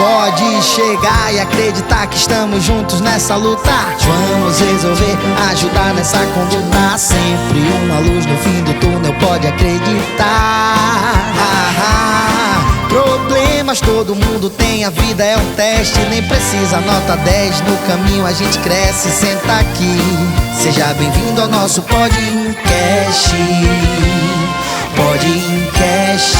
Pode chegar e acreditar que estamos juntos nessa luta. Vamos resolver, ajudar nessa conduta. Sempre uma luz no fim do túnel, pode acreditar. Problemas todo mundo tem, a vida é um teste. Nem precisa nota 10, no caminho a gente cresce. Senta aqui, seja bem-vindo ao nosso podcast. Podcast.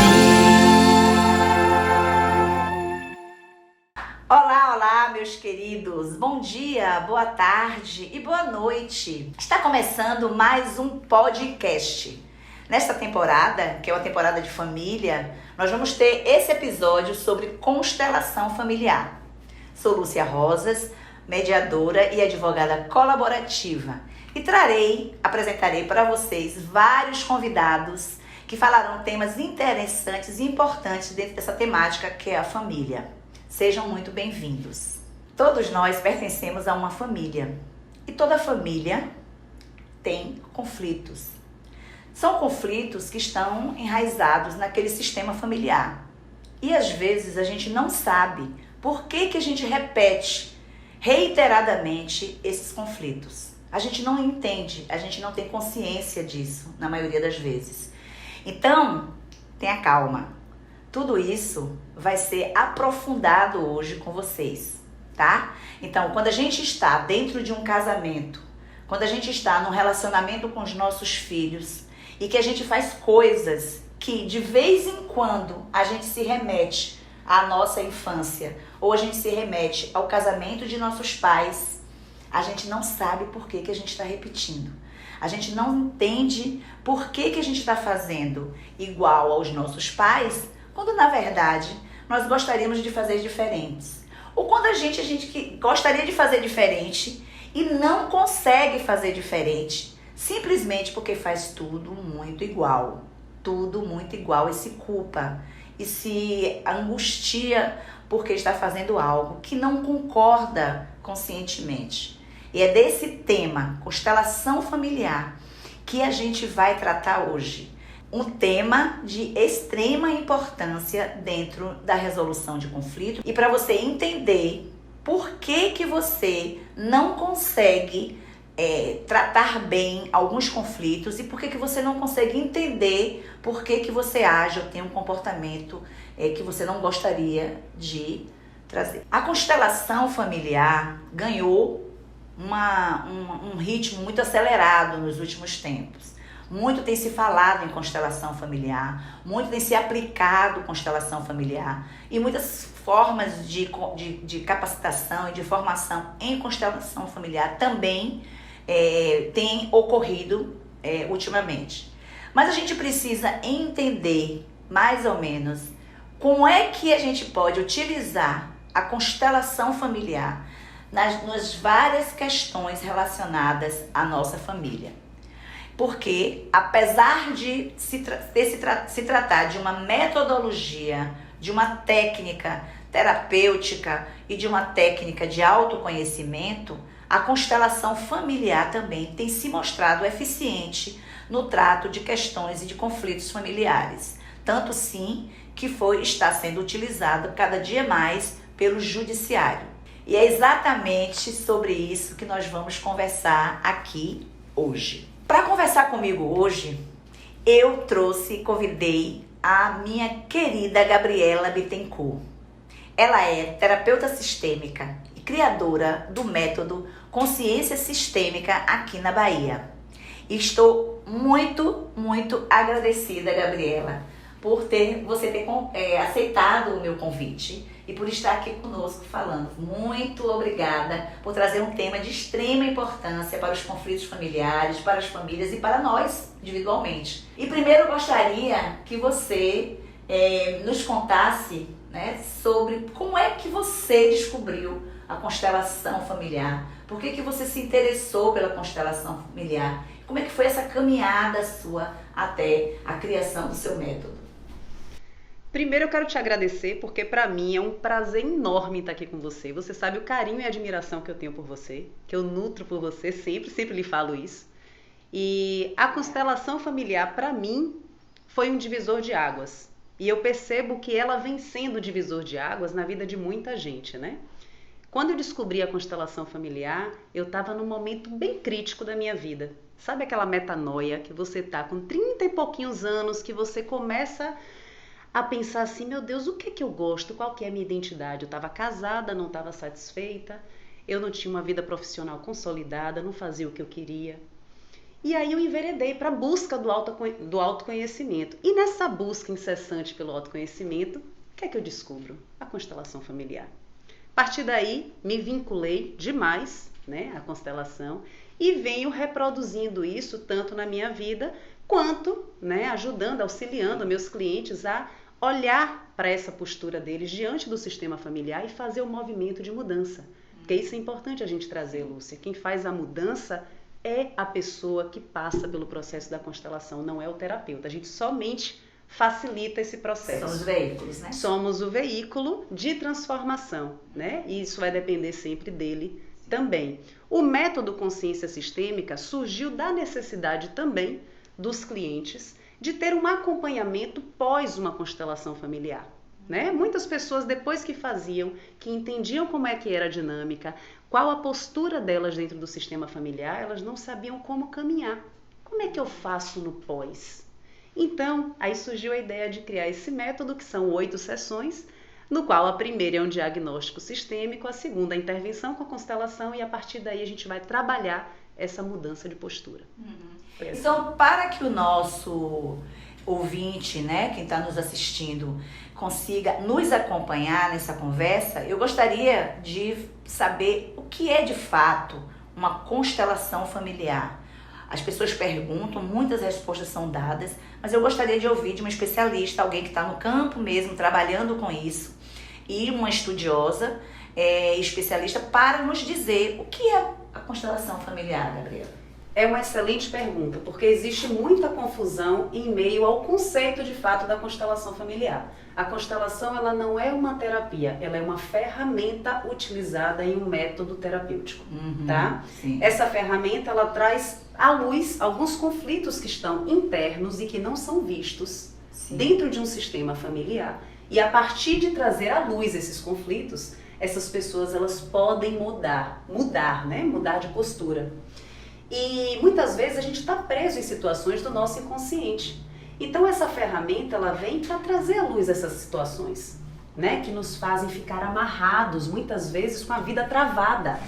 Olá, meus queridos. Bom dia, boa tarde e boa noite. Está começando mais um podcast. Nesta temporada, que é uma temporada de família, nós vamos ter esse episódio sobre constelação familiar. Sou Lúcia Rosas, mediadora e advogada colaborativa, e apresentarei para vocês vários convidados que falarão temas interessantes e importantes dentro dessa temática que é a família. Sejam muito bem-vindos. Todos nós pertencemos a uma família e toda família tem conflitos. São conflitos que estão enraizados naquele sistema familiar. E às vezes a gente não sabe por que a gente repete reiteradamente esses conflitos. A gente não entende, a gente não tem consciência disso na maioria das vezes. Então, tenha calma. Tudo isso vai ser aprofundado hoje com vocês, tá? Então, quando a gente está dentro de um casamento, quando a gente está num relacionamento com os nossos filhos e que a gente faz coisas que de vez em quando a gente se remete à nossa infância ou a gente se remete ao casamento de nossos pais, a gente não sabe por que a gente está repetindo. A gente não entende por que a gente está fazendo igual aos nossos pais, quando na verdade nós gostaríamos de fazer diferentes. Ou quando a gente gostaria de fazer diferente e não consegue fazer diferente, simplesmente porque faz tudo muito igual e se culpa e se angustia porque está fazendo algo que não concorda conscientemente. E é desse tema, constelação familiar, que a gente vai tratar hoje. Um tema de extrema importância dentro da resolução de conflito. E para você entender por que você não consegue tratar bem alguns conflitos e por que você não consegue entender por que você age ou tem um comportamento que você não gostaria de trazer. A constelação familiar ganhou um ritmo muito acelerado nos últimos tempos. Muito tem se falado em constelação familiar, muito tem se aplicado constelação familiar e muitas formas de capacitação e de formação em constelação familiar também têm ocorrido ultimamente. Mas a gente precisa entender mais ou menos como é que a gente pode utilizar a constelação familiar nas várias questões relacionadas à nossa família. Porque, apesar de se tratar de uma metodologia, de uma técnica terapêutica e de uma técnica de autoconhecimento, a constelação familiar também tem se mostrado eficiente no trato de questões e de conflitos familiares. Tanto sim que está sendo utilizado cada dia mais pelo judiciário. E é exatamente sobre isso que nós vamos conversar aqui hoje. Para conversar comigo hoje, eu convidei a minha querida Gabriela Bittencourt. Ela é terapeuta sistêmica e criadora do método Consciência Sistêmica aqui na Bahia. E estou muito, muito agradecida, Gabriela, por você ter aceitado o meu convite e por estar aqui conosco falando. Muito obrigada por trazer um tema de extrema importância para os conflitos familiares, para as famílias e para nós individualmente. E primeiro eu gostaria que você nos contasse, né, sobre como é que você descobriu a constelação familiar. Por que você se interessou pela constelação familiar? Como é que foi essa caminhada sua até a criação do seu método? Primeiro eu quero te agradecer, porque para mim é um prazer enorme estar aqui com você. Você sabe o carinho e a admiração que eu tenho por você, que eu nutro por você, sempre lhe falo isso. E a constelação familiar, para mim, foi um divisor de águas. E eu percebo que ela vem sendo divisor de águas na vida de muita gente, né? Quando eu descobri a constelação familiar, eu estava num momento bem crítico da minha vida. Sabe aquela metanoia que você tá com 30 e pouquinhos anos, que você começa a pensar assim, meu Deus, o que é que eu gosto? Qual que é a minha identidade? Eu estava casada, não estava satisfeita, eu não tinha uma vida profissional consolidada, não fazia o que eu queria. E aí eu enveredei para a busca do autoconhecimento. E nessa busca incessante pelo autoconhecimento, o que é que eu descubro? A constelação familiar. A partir daí, me vinculei demais, né, à constelação e venho reproduzindo isso tanto na minha vida quanto, né, ajudando, auxiliando meus clientes a olhar para essa postura deles diante do sistema familiar e fazer o movimento de mudança. Porque isso é importante a gente trazer, Lúcia. Quem faz a mudança é a pessoa que passa pelo processo da constelação, não é o terapeuta. A gente somente facilita esse processo. São os veículos, né? Somos o veículo de transformação, né? E isso vai depender sempre dele também. O método consciência sistêmica surgiu da necessidade também dos clientes de ter um acompanhamento pós uma constelação familiar. Né? Muitas pessoas, depois que faziam, que entendiam como é que era a dinâmica, qual a postura delas dentro do sistema familiar, elas não sabiam como caminhar. Como é que eu faço no pós? Então, aí surgiu a ideia de criar esse método, que são 8 sessões, no qual a primeira é um diagnóstico sistêmico, a segunda a intervenção com a constelação, e a partir daí a gente vai trabalhar essa mudança de postura. Então, para que o nosso ouvinte, né, quem está nos assistindo, consiga nos acompanhar nessa conversa, eu gostaria de saber o que é de fato uma constelação familiar. As pessoas perguntam, muitas respostas são dadas, mas eu gostaria de ouvir de uma especialista, alguém que está no campo mesmo, trabalhando com isso, e uma estudiosa, especialista, para nos dizer o que é a constelação familiar, Gabriela. É uma excelente pergunta, porque existe muita confusão em meio ao conceito de fato da constelação familiar. A constelação, ela não é uma terapia, ela é uma ferramenta utilizada em um método terapêutico, tá? Sim. Essa ferramenta, ela traz à luz alguns conflitos que estão internos e que não são vistos dentro de um sistema familiar. E a partir de trazer à luz esses conflitos, essas pessoas, elas podem mudar de postura. E muitas vezes a gente está preso em situações do nosso inconsciente. Então essa ferramenta, ela vem para trazer à luz essas situações, né, que nos fazem ficar amarrados, muitas vezes com a vida travada.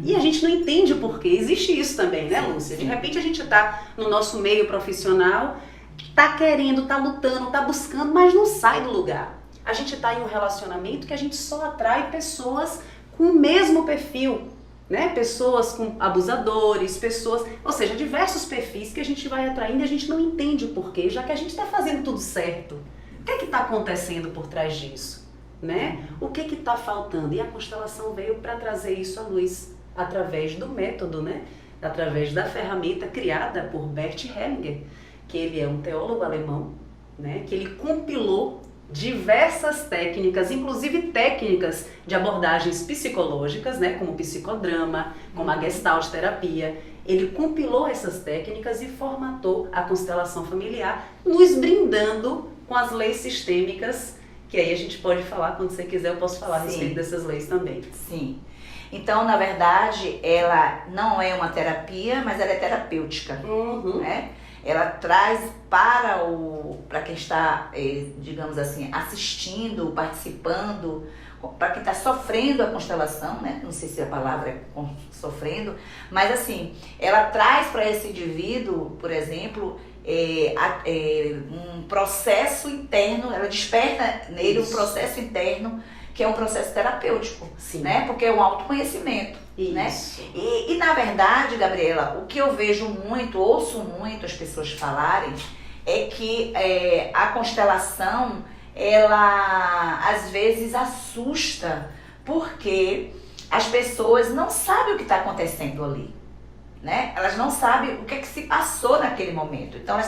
E a gente não entende o porquê. Existe isso também, né, Lúcia? De repente a gente está no nosso meio profissional, está querendo, está lutando, está buscando, mas não sai do lugar. A gente está em um relacionamento que a gente só atrai pessoas com o mesmo perfil, né? Pessoas com abusadores, pessoas, ou seja, diversos perfis que a gente vai atraindo e a gente não entende o porquê, já que a gente está fazendo tudo certo. O que está acontecendo por trás disso? Né? O que está faltando? E a constelação veio para trazer isso à luz, através do método, né? Através da ferramenta criada por Bert Hellinger, que ele é um teólogo alemão, né? Que ele compilou diversas técnicas, inclusive técnicas de abordagens psicológicas, né, como o psicodrama, como a gestalt terapia. Ele compilou essas técnicas e formatou a constelação familiar, nos brindando com as leis sistêmicas, que aí a gente pode falar, quando você quiser eu posso falar a respeito dessas leis também. Sim. Então, na verdade, ela não é uma terapia, mas ela é terapêutica, né? Ela traz para quem está, digamos assim, assistindo, participando, para quem está sofrendo a constelação, né? Não sei se a palavra é sofrendo, mas assim, ela traz para esse indivíduo, por exemplo, um processo interno, ela desperta nele um processo interno, que é um processo terapêutico, né? Porque é um autoconhecimento. Né? E na verdade, Gabriela, o que eu vejo muito, ouço muito as pessoas falarem, é que a constelação, ela às vezes assusta, porque as pessoas não sabem o que está acontecendo ali, né? Elas não sabem o que é que se passou naquele momento. Então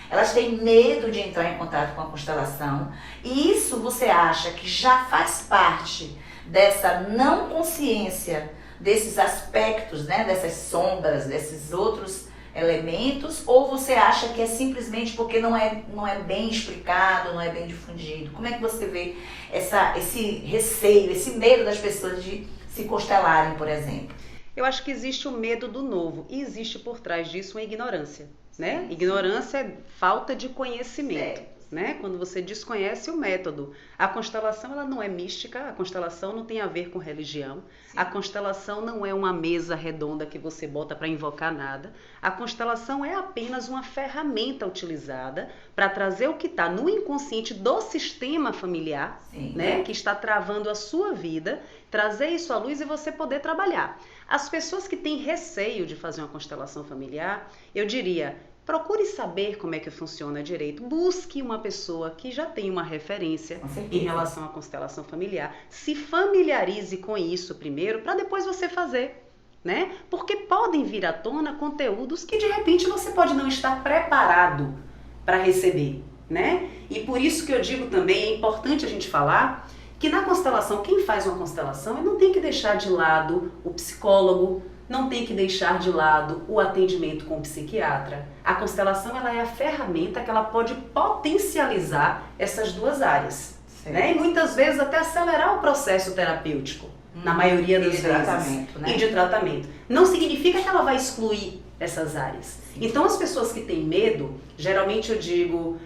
elas têm medo de entrar em contato com a constelação, e isso você acha que já faz parte dessa não consciência, desses aspectos, né, dessas sombras, desses outros elementos, ou você acha que é simplesmente porque não é bem explicado, não é bem difundido? Como é que você vê esse receio, esse medo das pessoas de se constelarem, por exemplo? Eu acho que existe o medo do novo e existe por trás disso uma ignorância, né? Ignorância é falta de conhecimento. Né? Quando você desconhece o método. A constelação ela não é mística, a constelação não tem a ver com religião, sim. A constelação não é uma mesa redonda que você bota para invocar nada. A constelação é apenas uma ferramenta utilizada para trazer o que está no inconsciente do sistema familiar, né? Que está travando a sua vida, trazer isso à luz e você poder trabalhar. As pessoas que têm receio de fazer uma constelação familiar, eu diria, procure saber como é que funciona direito. Busque uma pessoa que já tem uma referência em relação à constelação familiar. Se familiarize com isso primeiro, para depois você fazer, né? Porque podem vir à tona conteúdos que de repente você pode não estar preparado para receber, né? E por isso que eu digo também, é importante a gente falar que na constelação, quem faz uma constelação, não tem que deixar de lado o psicólogo, não tem que deixar de lado o atendimento com o psiquiatra. A constelação ela é a ferramenta que ela pode potencializar essas duas áreas, né? E muitas vezes até acelerar o processo terapêutico, na maioria das vezes. Né? E de tratamento. Não significa que ela vai excluir essas áreas. Sim. Então as pessoas que têm medo, geralmente eu digo,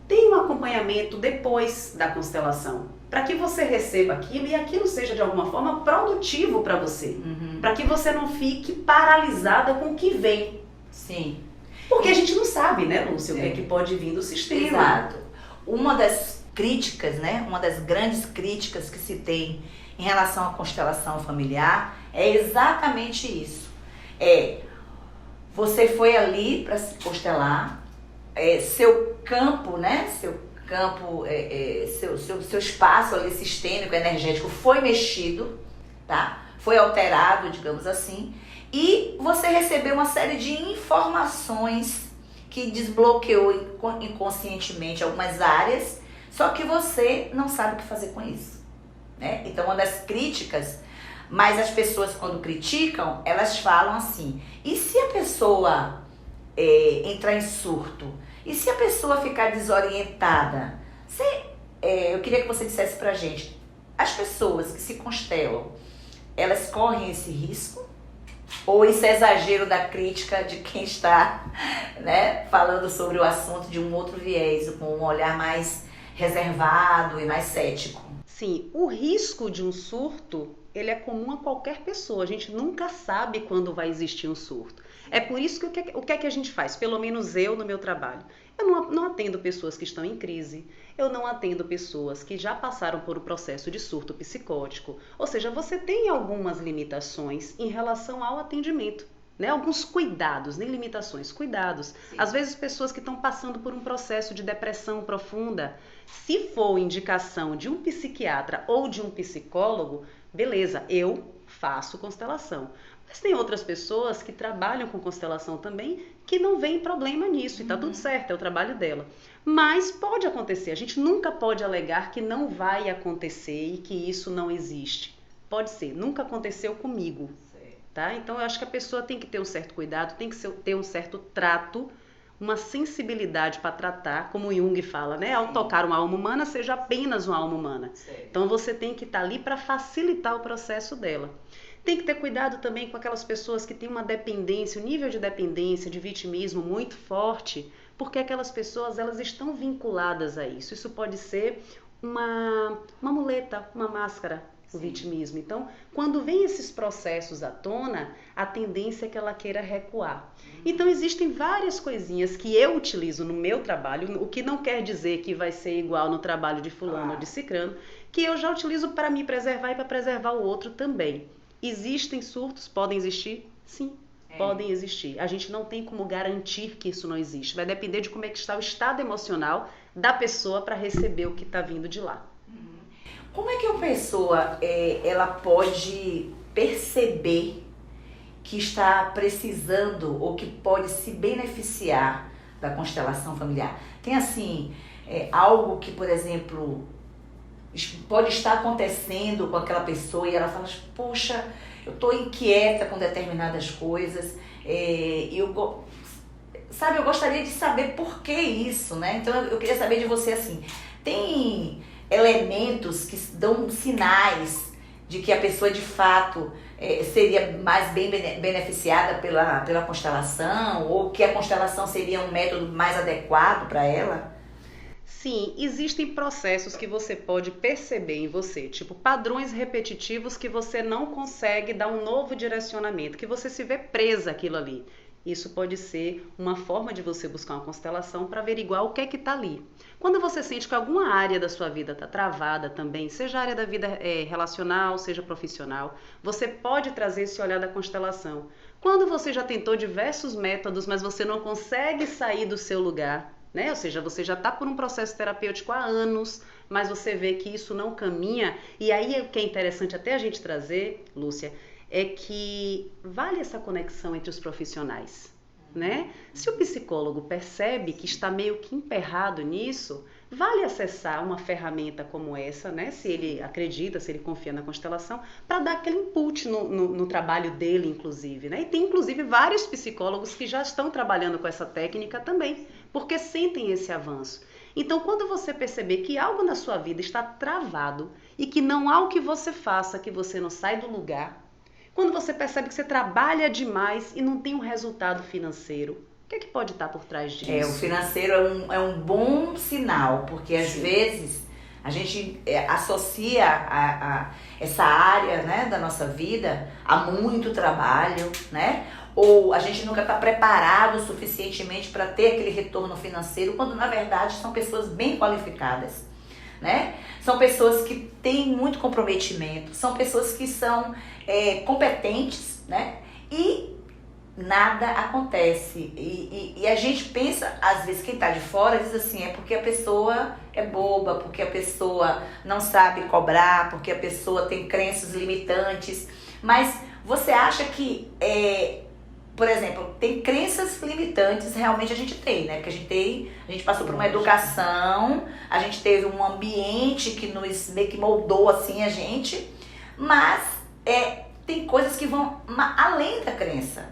tem um acompanhamento depois da constelação, para que você receba aquilo e aquilo seja de alguma forma produtivo para você, para que você não fique paralisada com o que vem. Sim. Porque a gente não sabe, né, Lúcia, o que é que pode vir do sistema. Exato. Uma das críticas, né, uma das grandes críticas que se tem em relação à constelação familiar é exatamente isso. Você foi ali para se constelar, seu campo, né, seu espaço ali sistêmico, energético foi mexido, tá? Foi alterado, digamos assim, e você recebeu uma série de informações que desbloqueou inconscientemente algumas áreas, só que você não sabe o que fazer com isso, né? Então, uma das críticas, mas as pessoas quando criticam, elas falam assim, e se a pessoa entrar em surto? E se a pessoa ficar desorientada? Eu queria que você dissesse pra gente, as pessoas que se constelam, elas correm esse risco? Ou isso é exagero da crítica de quem está, né, falando sobre o assunto de um outro viés, com um olhar mais reservado e mais cético? Sim, o risco de um surto, ele é comum a qualquer pessoa. A gente nunca sabe quando vai existir um surto. É por isso que o que é que a gente faz? Pelo menos eu no meu trabalho. Eu não atendo pessoas que estão em crise, eu não atendo pessoas que já passaram por um processo de surto psicótico. Ou seja, você tem algumas limitações em relação ao atendimento, né? Alguns cuidados, nem limitações, cuidados. Sim. Às vezes pessoas que estão passando por um processo de depressão profunda, se for indicação de um psiquiatra ou de um psicólogo, beleza, eu faço constelação. Mas tem outras pessoas que trabalham com constelação também que não veem problema nisso e tá tudo certo, é o trabalho dela. Mas pode acontecer, a gente nunca pode alegar que não vai acontecer e que isso não existe. Pode ser, nunca aconteceu comigo, tá? Então eu acho que a pessoa tem que ter um certo cuidado, tem que ter um certo trato, uma sensibilidade para tratar, como o Jung fala, né? Ao tocar uma alma humana, seja apenas uma alma humana. Então você tem que estar ali para facilitar o processo dela. Tem que ter cuidado também com aquelas pessoas que têm uma dependência, um nível de dependência, de vitimismo muito forte, porque aquelas pessoas elas estão vinculadas a isso. Isso pode ser uma muleta, uma máscara, o vitimismo. Então, quando vem esses processos à tona, a tendência é que ela queira recuar. Então, existem várias coisinhas que eu utilizo no meu trabalho, o que não quer dizer que vai ser igual no trabalho de fulano ou de cicrano, que eu já utilizo para me preservar e para preservar o outro também. Existem surtos? Podem existir? Sim, podem existir. A gente não tem como garantir que isso não existe. Vai depender de como é que está o estado emocional da pessoa para receber o que está vindo de lá. Como é que a pessoa ela pode perceber que está precisando ou que pode se beneficiar da constelação familiar? Tem assim, algo que, por exemplo, pode estar acontecendo com aquela pessoa e ela fala, poxa, eu estou inquieta com determinadas coisas, sabe, eu gostaria de saber por que isso, né? Então eu queria saber de você assim, tem elementos que dão sinais de que a pessoa de fato seria mais bem beneficiada pela constelação, ou que a constelação seria um método mais adequado para ela? Sim, existem processos que você pode perceber em você, tipo padrões repetitivos que você não consegue dar um novo direcionamento, que você se vê presa àquilo ali. Isso pode ser uma forma de você buscar uma constelação para averiguar o que é que está ali. Quando você sente que alguma área da sua vida está travada também, seja a área da vida relacional, seja profissional, você pode trazer esse olhar da constelação. Quando você já tentou diversos métodos, mas você não consegue sair do seu lugar, né? Ou seja, você já está por um processo terapêutico há anos, mas você vê que isso não caminha, e aí o que é interessante até a gente trazer, Lúcia, é que vale essa conexão entre os profissionais, né? Se o psicólogo percebe que está meio que emperrado nisso, vale acessar uma ferramenta como essa, né? Se ele acredita, se ele confia na constelação, para dar aquele input no trabalho dele, inclusive, né? E tem, inclusive, vários psicólogos que já estão trabalhando com essa técnica também, porque sentem esse avanço. Então, quando você perceber que algo na sua vida está travado e que não há o que você faça, que você não sai do lugar, quando você percebe que você trabalha demais e não tem um resultado financeiro, o que é que pode estar por trás disso? O financeiro é um bom sinal, porque às vezes a gente associa essa área, né, da nossa vida a muito trabalho, né? Ou a gente nunca está preparado o suficientemente para ter aquele retorno financeiro, quando na verdade são pessoas bem qualificadas, né? São pessoas que têm muito comprometimento, são pessoas que são competentes, né? E nada acontece. E a gente pensa, às vezes, quem está de fora diz assim, é porque a pessoa é boba, porque a pessoa não sabe cobrar, porque a pessoa tem crenças limitantes. Mas você acha que, por exemplo, tem crenças limitantes, realmente a gente tem, né? Porque a gente passou por uma educação, a gente teve um ambiente que nos meio que moldou assim a gente, mas tem coisas que vão além da crença,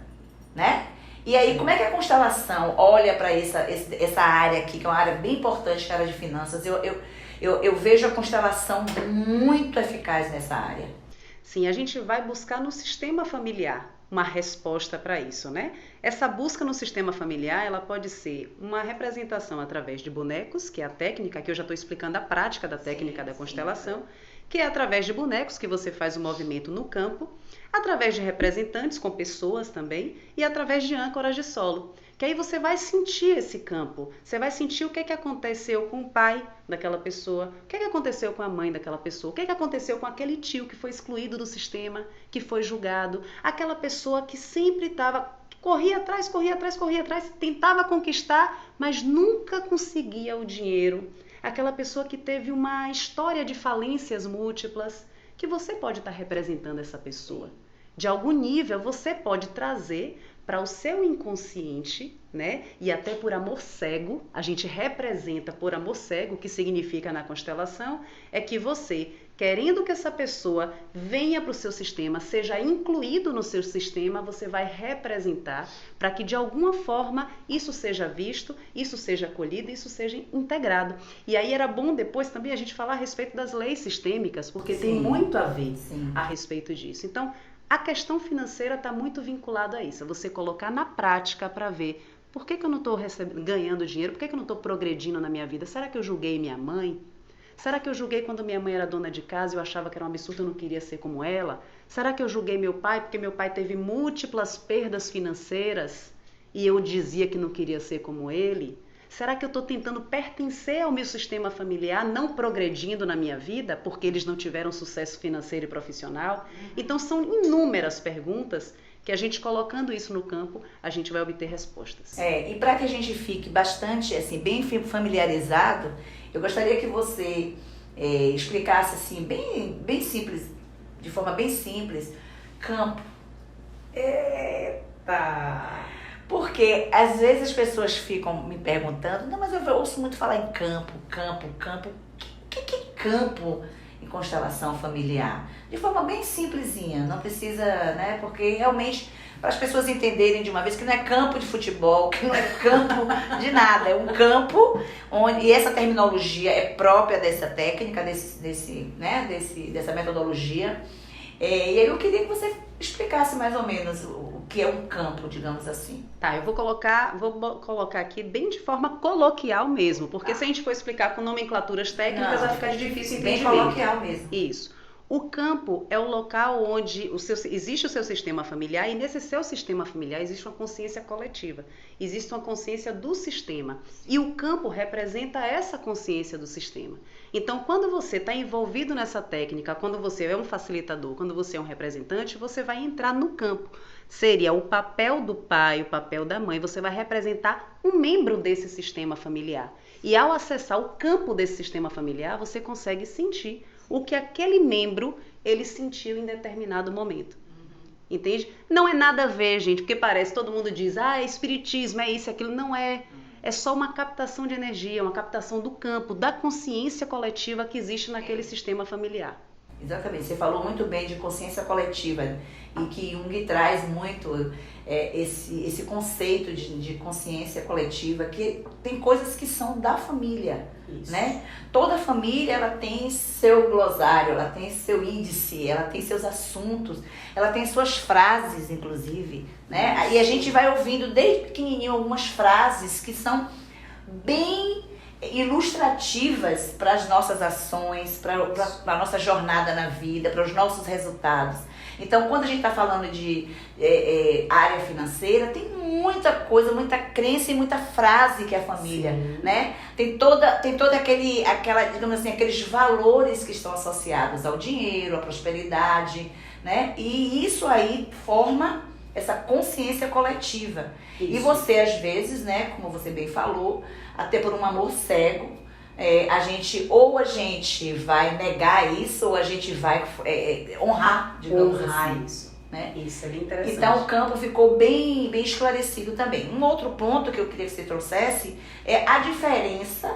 né? E aí, como é que a constelação olha para essa área aqui, que é uma área bem importante, que é a área de finanças? Eu vejo a constelação muito eficaz nessa área. Sim, a gente vai buscar no sistema familiar uma resposta para isso, né? Essa busca no sistema familiar, ela pode ser uma representação através de bonecos, que é a técnica, que eu já estou explicando a prática da técnica da constelação, que é através de bonecos que você faz o movimento no campo, através de representantes com pessoas também, e através de âncoras de solo, que aí você vai sentir esse campo, você vai sentir o que aconteceu com o pai daquela pessoa, o que aconteceu com a mãe daquela pessoa, o que aconteceu com aquele tio que foi excluído do sistema, que foi julgado, aquela pessoa que sempre corria atrás, tentava conquistar, mas nunca conseguia o dinheiro, aquela pessoa que teve uma história de falências múltiplas, que você pode estar representando essa pessoa. De algum nível, você pode trazer para o seu inconsciente, né? E até por amor cego, a gente representa por amor cego, o que significa na constelação, é que você, querendo que essa pessoa venha para o seu sistema, seja incluído no seu sistema, você vai representar para que de alguma forma isso seja visto, isso seja acolhido, isso seja integrado. E aí era bom depois também a gente falar a respeito das leis sistêmicas, porque tem muito a ver a respeito disso. Então, a questão financeira está muito vinculada a isso, você colocar na prática para ver por que eu não estou ganhando dinheiro, por que eu não estou progredindo na minha vida? Será que eu julguei minha mãe? Será que eu julguei quando minha mãe era dona de casa e eu achava que era um absurdo, eu não queria ser como ela? Será que eu julguei meu pai porque meu pai teve múltiplas perdas financeiras e eu dizia que não queria ser como ele? Será que eu estou tentando pertencer ao meu sistema familiar, não progredindo na minha vida, porque eles não tiveram sucesso financeiro e profissional? Então, são inúmeras perguntas que a gente colocando isso no campo, a gente vai obter respostas. E para que a gente fique bastante, assim, bem familiarizado, eu gostaria que você explicasse, assim, bem simples, de forma bem simples, campo. Eita! Porque às vezes as pessoas ficam me perguntando, não, mas eu ouço muito falar em campo. O que é campo em constelação familiar? De forma bem simplesinha, não precisa, né? Porque realmente para as pessoas entenderem de uma vez que não é campo de futebol, que não é campo de nada, é um campo onde, e essa terminologia é própria dessa técnica, dessa metodologia. E aí eu queria que você explicasse mais ou menos o que é um campo, digamos assim. Tá, eu vou colocar aqui bem de forma coloquial mesmo, porque se a gente for explicar com nomenclaturas técnicas, vai ficar difícil entender. Bem coloquial mesmo. Isso. O campo é o local onde existe o seu sistema familiar, e nesse seu sistema familiar existe uma consciência coletiva, existe uma consciência do sistema, e o campo representa essa consciência do sistema. Então, quando você está envolvido nessa técnica, quando você é um facilitador, quando você é um representante, você vai entrar no campo. Seria o papel do pai, o papel da mãe, você vai representar um membro desse sistema familiar. E ao acessar o campo desse sistema familiar, você consegue sentir o que aquele membro ele sentiu em determinado momento. Entende? Não é nada a ver, gente, porque parece, todo mundo diz, é espiritismo, é isso, é aquilo. Não é. É só uma captação de energia, uma captação do campo, da consciência coletiva que existe naquele sistema familiar. Exatamente, você falou muito bem de consciência coletiva e que Jung traz muito esse conceito de consciência coletiva, que tem coisas que são da família, né? Toda família ela tem seu glossário, ela tem seu índice, ela tem seus assuntos, ela tem suas frases, inclusive, né? E a gente vai ouvindo desde pequenininho algumas frases que são bem ilustrativas para as nossas ações, para a nossa jornada na vida, para os nossos resultados. Então, quando a gente está falando de área financeira, tem muita coisa, muita crença e muita frase que é a família, né? Tem toda digamos assim, aqueles valores que estão associados ao dinheiro, à prosperidade, né? E isso aí forma essa consciência coletiva. Isso. E você, às vezes, né, como você bem falou, até por um amor cego, a gente vai negar isso, ou a gente vai honrar, digamos assim. Isso. Né? Isso é bem interessante. Então o campo ficou bem esclarecido também. Um outro ponto que eu queria que você trouxesse é a diferença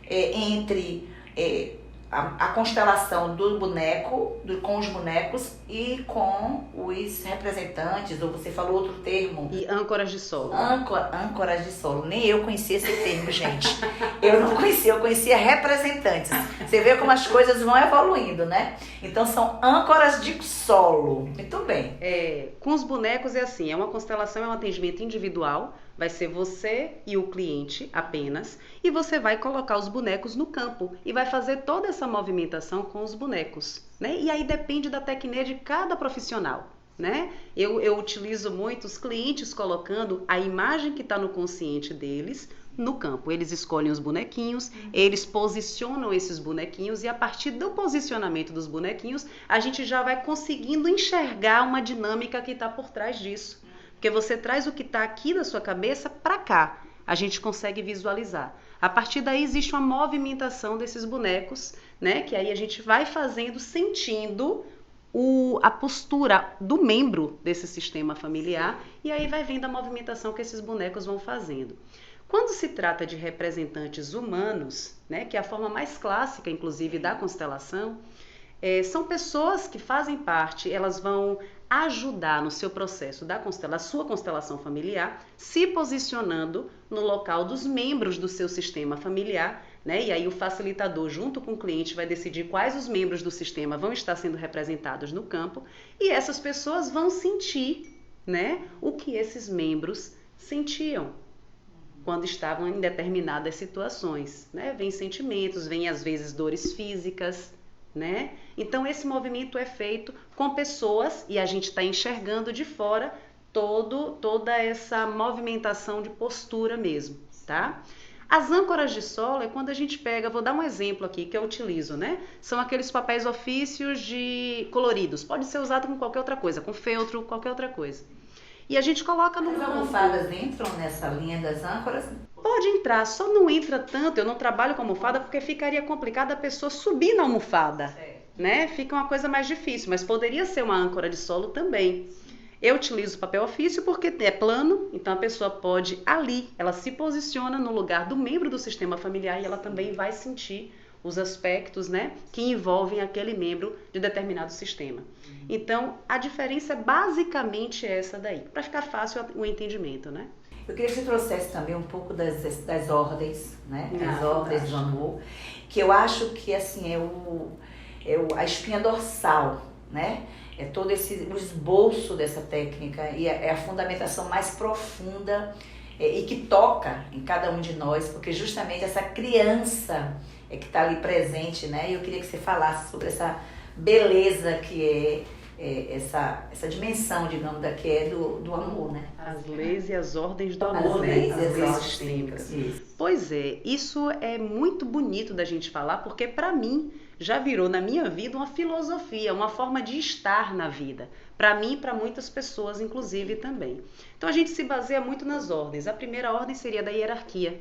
entre a constelação do boneco, com os bonecos e com os representantes, ou você falou outro termo. E âncoras de solo. Âncoras de solo. Nem eu conhecia esse termo, gente. Eu não conhecia, eu conhecia representantes. Você vê como as coisas vão evoluindo, né? Então são âncoras de solo. Muito bem. Com os bonecos é assim, é uma constelação, é um atendimento individual. Vai ser você e o cliente apenas, e você vai colocar os bonecos no campo e vai fazer toda essa movimentação com os bonecos, né? E aí depende da técnica de cada profissional, né? Eu utilizo muito os clientes colocando a imagem que está no consciente deles no campo. Eles escolhem os bonequinhos, eles posicionam esses bonequinhos, e a partir do posicionamento dos bonequinhos, a gente já vai conseguindo enxergar uma dinâmica que está por trás disso. Porque você traz o que está aqui da sua cabeça para cá, a gente consegue visualizar. A partir daí existe uma movimentação desses bonecos, né? Que aí a gente vai fazendo, sentindo a postura do membro desse sistema familiar, e aí vai vendo a movimentação que esses bonecos vão fazendo. Quando se trata de representantes humanos, né? Que é a forma mais clássica, inclusive, da constelação, são pessoas que fazem parte, elas vão ajudar no seu processo da sua constelação familiar, se posicionando no local dos membros do seu sistema familiar, né? E aí o facilitador, junto com o cliente, vai decidir quais os membros do sistema vão estar sendo representados no campo, e essas pessoas vão sentir, né, o que esses membros sentiam quando estavam em determinadas situações, né? Vêm sentimentos, vêm às vezes dores físicas, né? Então esse movimento é feito com pessoas, e a gente está enxergando de fora toda essa movimentação de postura mesmo, tá? As âncoras de solo é quando a gente pega, vou dar um exemplo aqui que eu utilizo, né? São aqueles papéis ofícios coloridos, pode ser usado com qualquer outra coisa, com feltro, qualquer outra coisa. E a gente coloca no campo. As almofadas entram nessa linha das âncoras? Pode entrar, só não entra tanto, eu não trabalho com almofada porque ficaria complicado a pessoa subir na almofada, né? Fica uma coisa mais difícil, mas poderia ser uma âncora de solo também. Eu utilizo papel ofício porque é plano, então a pessoa pode ali, ela se posiciona no lugar do membro do sistema familiar e ela também vai sentir os aspectos, né, que envolvem aquele membro de determinado sistema. Então, a diferença é basicamente essa daí, para ficar fácil o entendimento, né? Eu queria que você trouxesse também um pouco das ordens, né? As ordens do amor, que eu acho que assim a espinha dorsal, né? É todo o esboço dessa técnica e é a fundamentação mais profunda e que toca em cada um de nós, porque justamente essa criança é que está ali presente, né? E eu queria que você falasse sobre essa beleza que é essa dimensão, digamos, que é do amor, né? As leis e as ordens do amor, As leis né? e As as leis ordens sistêmicas. Isso. Pois é, isso é muito bonito da gente falar, porque para mim já virou na minha vida uma filosofia, uma forma de estar na vida. Para mim e para muitas pessoas, inclusive, também. Então a gente se baseia muito nas ordens. A primeira ordem seria da hierarquia,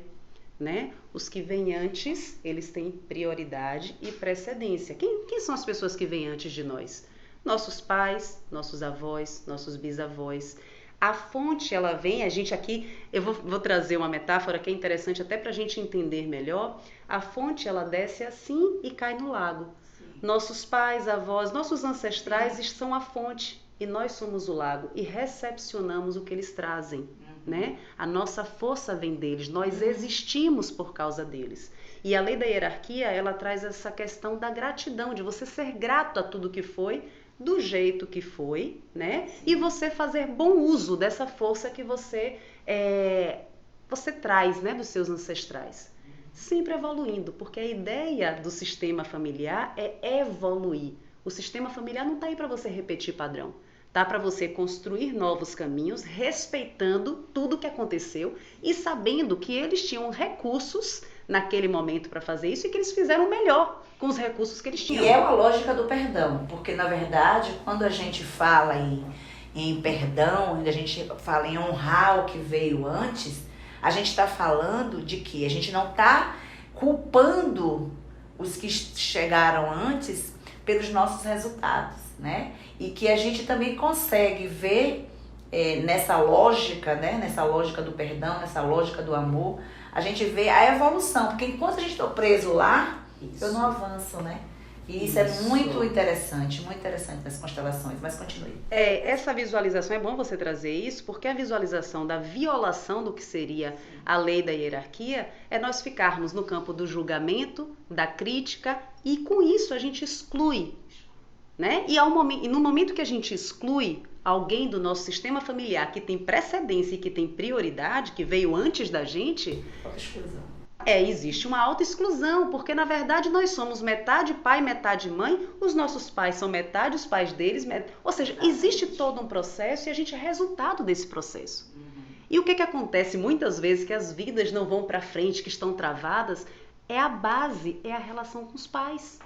né? Os que vêm antes, eles têm prioridade e precedência. Quem são as pessoas que vêm antes de nós? Nossos pais, nossos avós, nossos bisavós. A fonte, ela vem, a gente aqui, eu vou trazer uma metáfora que é interessante até para a gente entender melhor. A fonte, ela desce assim e cai no lago. Sim. Nossos pais, avós, nossos ancestrais são a fonte e nós somos o lago e recepcionamos o que eles trazem, né? A nossa força vem deles, nós existimos por causa deles. E a lei da hierarquia, ela traz essa questão da gratidão, de você ser grato a tudo que foi, do jeito que foi, né? E você fazer bom uso dessa força que você traz, né, dos seus ancestrais. Sempre evoluindo, porque a ideia do sistema familiar é evoluir. O sistema familiar não está aí para você repetir padrão. Tá para você construir novos caminhos, respeitando tudo que aconteceu e sabendo que eles tinham recursos naquele momento para fazer isso e que eles fizeram melhor com os recursos que eles tinham. E é uma lógica do perdão, porque na verdade, quando a gente fala em perdão, a gente fala em honrar o que veio antes, a gente está falando de que a gente não está culpando os que chegaram antes pelos nossos resultados, né? E que a gente também consegue ver nessa lógica, né? Nessa lógica do perdão, nessa lógica do amor, a gente vê a evolução, porque enquanto a gente está preso lá, eu não avanço, né? E isso é muito interessante nas constelações, mas continue. Essa visualização, é bom você trazer isso, porque a visualização da violação do que seria a lei da hierarquia é nós ficarmos no campo do julgamento, da crítica, e com isso a gente exclui, né? E no momento que a gente exclui alguém do nosso sistema familiar que tem precedência e que tem prioridade, que veio antes da gente, exclusão. Existe uma autoexclusão, porque na verdade nós somos metade pai, metade mãe, os nossos pais são metade, os pais deles, ou seja, existe todo um processo e a gente é resultado desse processo. E o que acontece muitas vezes que as vidas não vão para frente, que estão travadas, a base é a relação com os pais.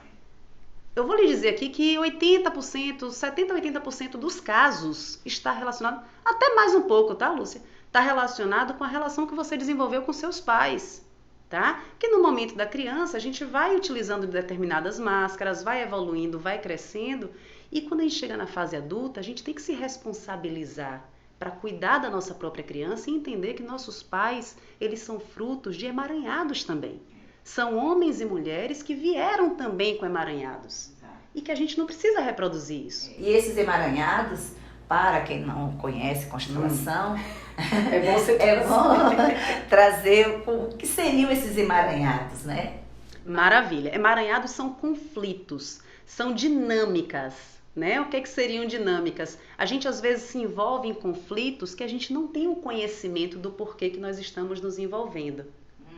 Eu vou lhe dizer aqui que 80%, 70% a 80% dos casos está relacionado, até mais um pouco, tá, Lúcia? Está relacionado com a relação que você desenvolveu com seus pais. Tá? Que no momento da criança a gente vai utilizando determinadas máscaras, vai evoluindo, vai crescendo, e quando a gente chega na fase adulta, a gente tem que se responsabilizar para cuidar da nossa própria criança e entender que nossos pais, eles são frutos de emaranhados também. São homens e mulheres que vieram também com emaranhados e que a gente não precisa reproduzir isso. E esses emaranhados, para quem não conhece constelação, é bom trazer o que seriam esses emaranhados, né? Maravilha. Emaranhados são conflitos, são dinâmicas, né? O que seriam dinâmicas? A gente às vezes se envolve em conflitos que a gente não tem o conhecimento do porquê que nós estamos nos envolvendo,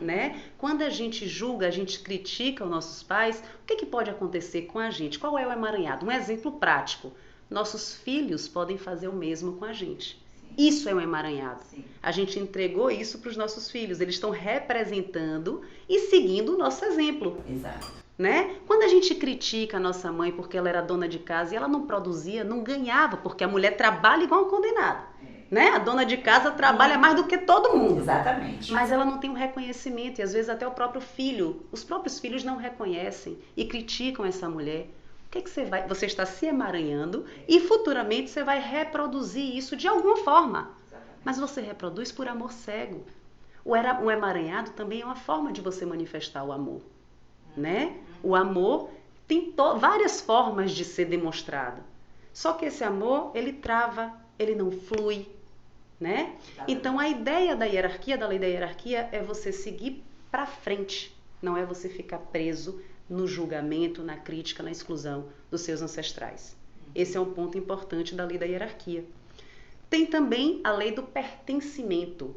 né? Quando a gente julga, a gente critica os nossos pais, o que pode acontecer com a gente? Qual é o emaranhado? Um exemplo prático. Nossos filhos podem fazer o mesmo com a gente. Isso é um emaranhado. Sim. A gente entregou isso para os nossos filhos. Eles estão representando e seguindo o nosso exemplo. Exato. Né? Quando a gente critica a nossa mãe porque ela era dona de casa e ela não produzia, não ganhava, porque a mulher trabalha igual uma condenada. Né? A dona de casa trabalha mais do que todo mundo. Exatamente. Mas ela não tem um reconhecimento e às vezes até o próprio filho, os próprios filhos não reconhecem e criticam essa mulher. O que você está se emaranhando e futuramente você vai reproduzir isso de alguma forma. Mas você reproduz por amor cego. O emaranhado também é uma forma de você manifestar o amor. né? O amor tem várias formas de ser demonstrado. Só que esse amor, ele trava, ele não flui, né? Então a ideia da hierarquia, da lei da hierarquia, é você seguir para frente, não é você ficar preso no julgamento, na crítica, na exclusão dos seus ancestrais. Esse é um ponto importante da lei da hierarquia. Tem também a lei do pertencimento.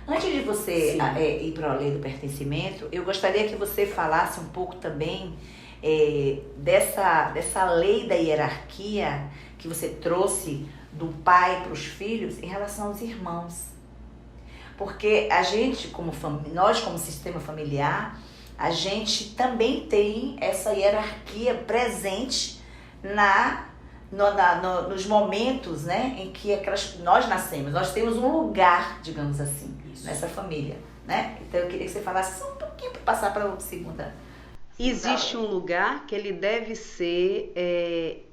Antes de você ir para a lei do pertencimento, eu gostaria que você falasse um pouco também dessa lei da hierarquia que você trouxe do pai para os filhos em relação aos irmãos. Porque a gente, nós como sistema familiar, a gente também tem essa hierarquia presente nos momentos, né, em que nós nascemos. Nós temos um lugar, digamos assim, nessa família, né? Então eu queria que você falasse só um pouquinho para passar para a segunda. Existe um lugar que ele deve ser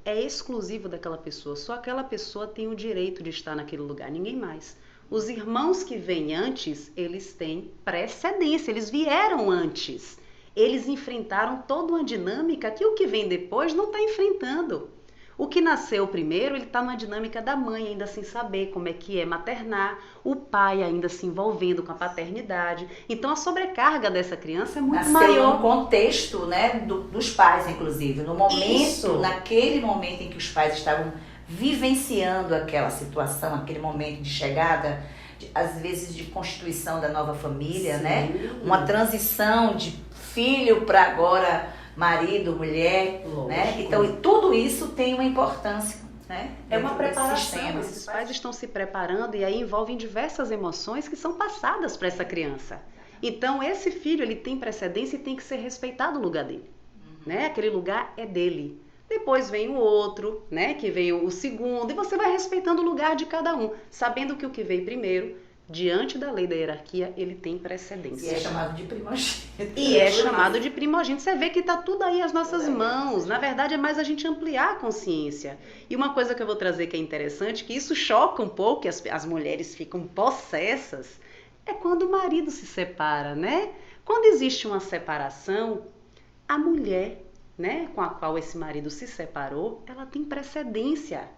exclusivo daquela pessoa. Só aquela pessoa tem o direito de estar naquele lugar, ninguém mais. Os irmãos que vêm antes, eles têm precedência, eles vieram antes. Eles enfrentaram toda uma dinâmica que o que vem depois não está enfrentando. O que nasceu primeiro, ele está numa dinâmica da mãe, ainda sem saber como é que é maternar, o pai ainda se envolvendo com a paternidade. Então a sobrecarga dessa criança é muito maior. Nasceu no contexto, né, dos pais, inclusive. No momento, naquele momento em que os pais estavam vivenciando aquela situação, aquele momento de chegada, às vezes de constituição da nova família, né? Uma transição de filho para agora marido, mulher, né? Então tudo isso tem uma importância, né? É uma preparação. Esses pais estão se preparando e aí envolvem diversas emoções que são passadas para essa criança. Então esse filho, ele tem precedência e tem que ser respeitado o lugar dele, né? Aquele lugar é dele. Depois vem o outro, né? Que veio o segundo, e você vai respeitando o lugar de cada um, sabendo que o que veio primeiro, diante da lei da hierarquia, ele tem precedência. E é chamado de primogênito. Chamado de primogênito. Você vê que está tudo aí às nossas mãos. Na verdade, é mais a gente ampliar a consciência. E uma coisa que eu vou trazer que é interessante, que isso choca um pouco, que as mulheres ficam possessas, é quando o marido se separa, né? Quando existe uma separação, a mulher, né, com a qual esse marido se separou, ela tem precedência.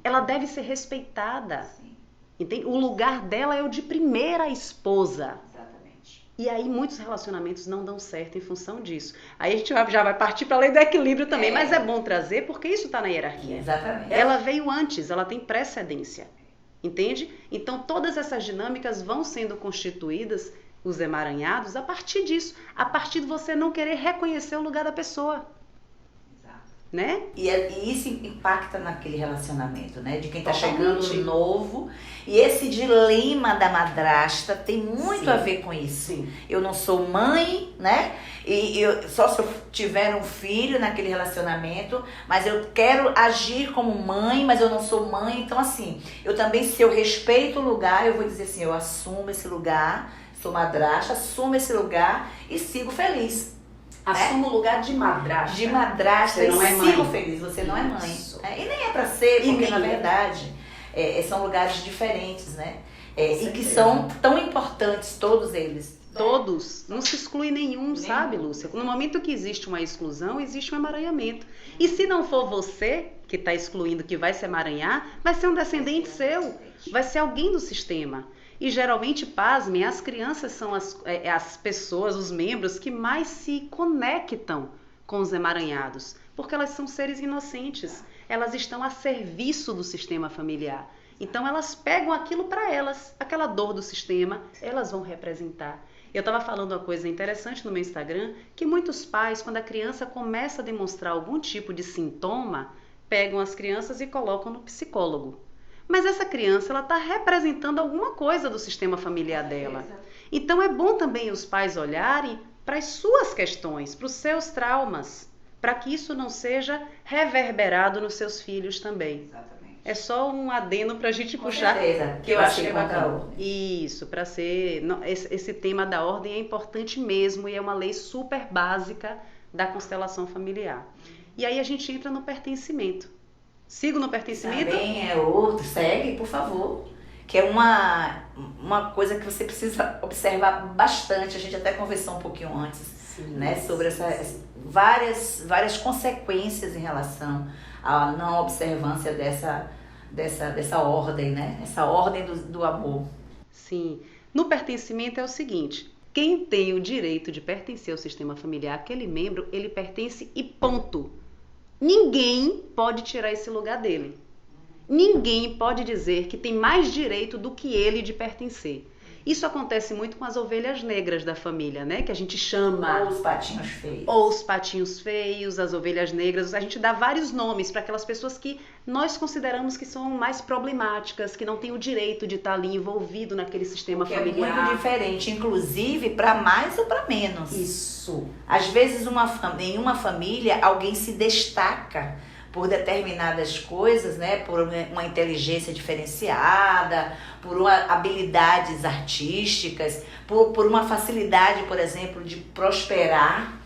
Ela deve ser respeitada. Sim. Entende? O lugar dela é o de primeira esposa. Exatamente. E aí muitos relacionamentos não dão certo em função disso. Aí a gente já vai partir para a lei do equilíbrio também, mas é bom trazer porque isso está na hierarquia. Exatamente. Ela veio antes, ela tem precedência. Entende? Então todas essas dinâmicas vão sendo constituídas, os emaranhados, a partir disso. A partir de você não querer reconhecer o lugar da pessoa. Né? E isso impacta naquele relacionamento, né? De quem está chegando novo. E esse dilema da madrasta tem muito a ver com isso. Sim. Eu não sou mãe, né? Só se eu tiver um filho naquele relacionamento, mas eu quero agir como mãe, mas eu não sou mãe. Então, assim, eu também, se eu respeito o lugar, eu vou dizer assim, eu assumo esse lugar, sou madrasta, assumo esse lugar e sigo feliz. Assumo o lugar de madrasta. De madrasta você não e é mãe. sigo feliz, você não é mãe. E nem é pra ser, porque na verdade são lugares diferentes, né? E que são tão importantes, todos eles. Todos, não se exclui nenhum, sabe, Lúcia? No momento que existe uma exclusão, existe um emaranhamento. E se não for você que está excluindo, que vai se emaranhar, vai ser um descendente seu, vai ser alguém do sistema. E geralmente, pasmem, as crianças são as pessoas, os membros que mais se conectam com os emaranhados, porque elas são seres inocentes, elas estão a serviço do sistema familiar. Então elas pegam aquilo para elas, aquela dor do sistema, elas vão representar. Eu estava falando uma coisa interessante no meu Instagram, que muitos pais, quando a criança começa a demonstrar algum tipo de sintoma, pegam as crianças e colocam no psicólogo. Mas essa criança, ela está representando alguma coisa do sistema familiar dela. Então é bom também os pais olharem para as suas questões, para os seus traumas, para que isso não seja reverberado nos seus filhos também. Exatamente. É só um adendo para a gente puxar, que eu acho que é bacana. Isso, para ser... Esse tema da ordem é importante mesmo e é uma lei super básica da constelação familiar. E aí a gente entra no pertencimento. Sigo no pertencimento? Também é outro. Segue, por favor. Que é uma coisa que você precisa observar bastante. A gente até conversou um pouquinho antes. né? Sobre várias consequências em relação à não observância dessa ordem, né? Essa ordem do amor. Sim. No pertencimento é o seguinte: quem tem o direito de pertencer ao sistema familiar, aquele membro, ele pertence e ponto. Ninguém pode tirar esse lugar dele. Ninguém pode dizer que tem mais direito do que ele de pertencer. Isso acontece muito com as ovelhas negras da família, né? Que a gente chama... Ou os patinhos feios. Ou os patinhos feios, as ovelhas negras. A gente dá vários nomes para aquelas pessoas que nós consideramos que são mais problemáticas, que não têm o direito de estar ali envolvido naquele sistema familiar. É muito diferente, inclusive para mais ou para menos. Isso. Às vezes em uma família alguém se destaca por determinadas coisas, né? Por uma inteligência diferenciada, por habilidades artísticas, por uma facilidade, por exemplo, de prosperar,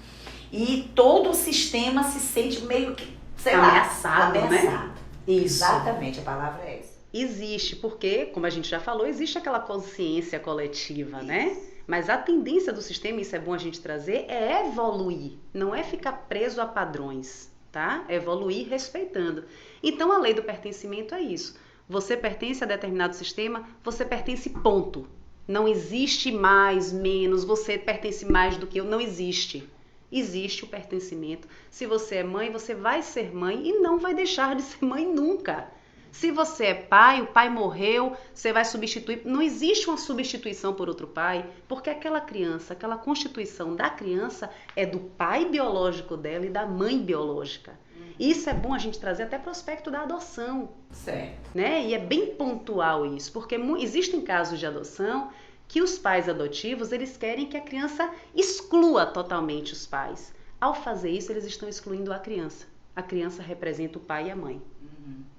e todo o sistema se sente meio que, sei ameaçado, lá, ameaçado. Né? Isso. Exatamente, a palavra é essa. Existe, porque, como a gente já falou, existe aquela consciência coletiva, né? Mas a tendência do sistema, isso é bom a gente trazer, é evoluir, não é ficar preso a padrões. Tá? Evoluir respeitando. Então a lei do pertencimento é isso. Você pertence a determinado sistema, você pertence ponto. Não existe mais, menos, você pertence mais do que eu, não existe. Existe o pertencimento. Se você é mãe, você vai ser mãe e não vai deixar de ser mãe nunca. Se você é pai, o pai morreu, você vai substituir. Não existe uma substituição por outro pai, porque aquela criança, aquela constituição da criança é do pai biológico dela e da mãe biológica. Isso é bom a gente trazer até para o aspecto da adoção. Certo. Né? E é bem pontual isso, porque existem casos de adoção que os pais adotivos, eles querem que a criança exclua totalmente os pais. Ao fazer isso, eles estão excluindo a criança. A criança representa o pai e a mãe.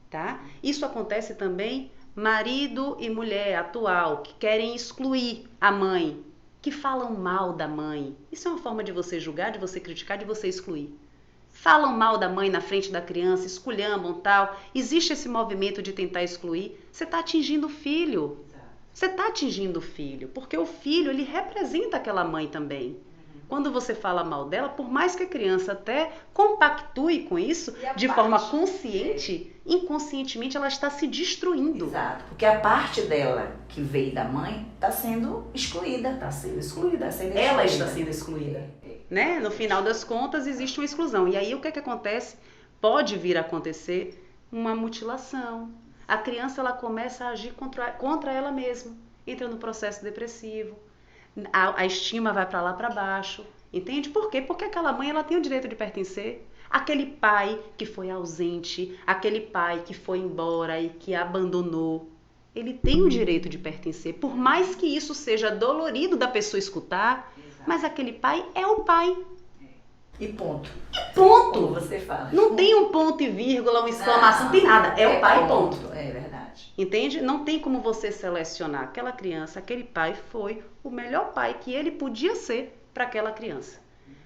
Tá? Isso acontece também marido e mulher atual que querem excluir a mãe, que falam mal da mãe. Isso é uma forma de você julgar, de você criticar, de você excluir. Falam mal da mãe na frente da criança, esculhambam tal. Existe esse movimento de tentar excluir. Você está atingindo o filho. Você está atingindo o filho, porque o filho ele representa aquela mãe também. Quando você fala mal dela, por mais que a criança até compactue com isso, de forma consciente, inconscientemente ela está se destruindo. Exato, porque a parte dela que veio da mãe está sendo excluída. Está sendo excluída. Ela está sendo excluída. Né? No final das contas, existe uma exclusão. E aí o que é que acontece? Pode vir a acontecer uma mutilação. A criança ela começa a agir contra ela mesma. Entra no processo depressivo. A estima vai para lá para baixo, entende? Por quê? Porque aquela mãe ela tem o direito de pertencer. Aquele pai que foi ausente, aquele pai que foi embora e que abandonou, ele tem o direito de pertencer, por mais que isso seja dolorido da pessoa escutar, mas aquele pai é o pai. E ponto. Ponto! Como você fala. Não tem um ponto e vírgula, uma exclamação, não tem nada. É o pai, ponto. É verdade. Entende? Não tem como você selecionar aquela criança, aquele pai foi o melhor pai que ele podia ser para aquela criança.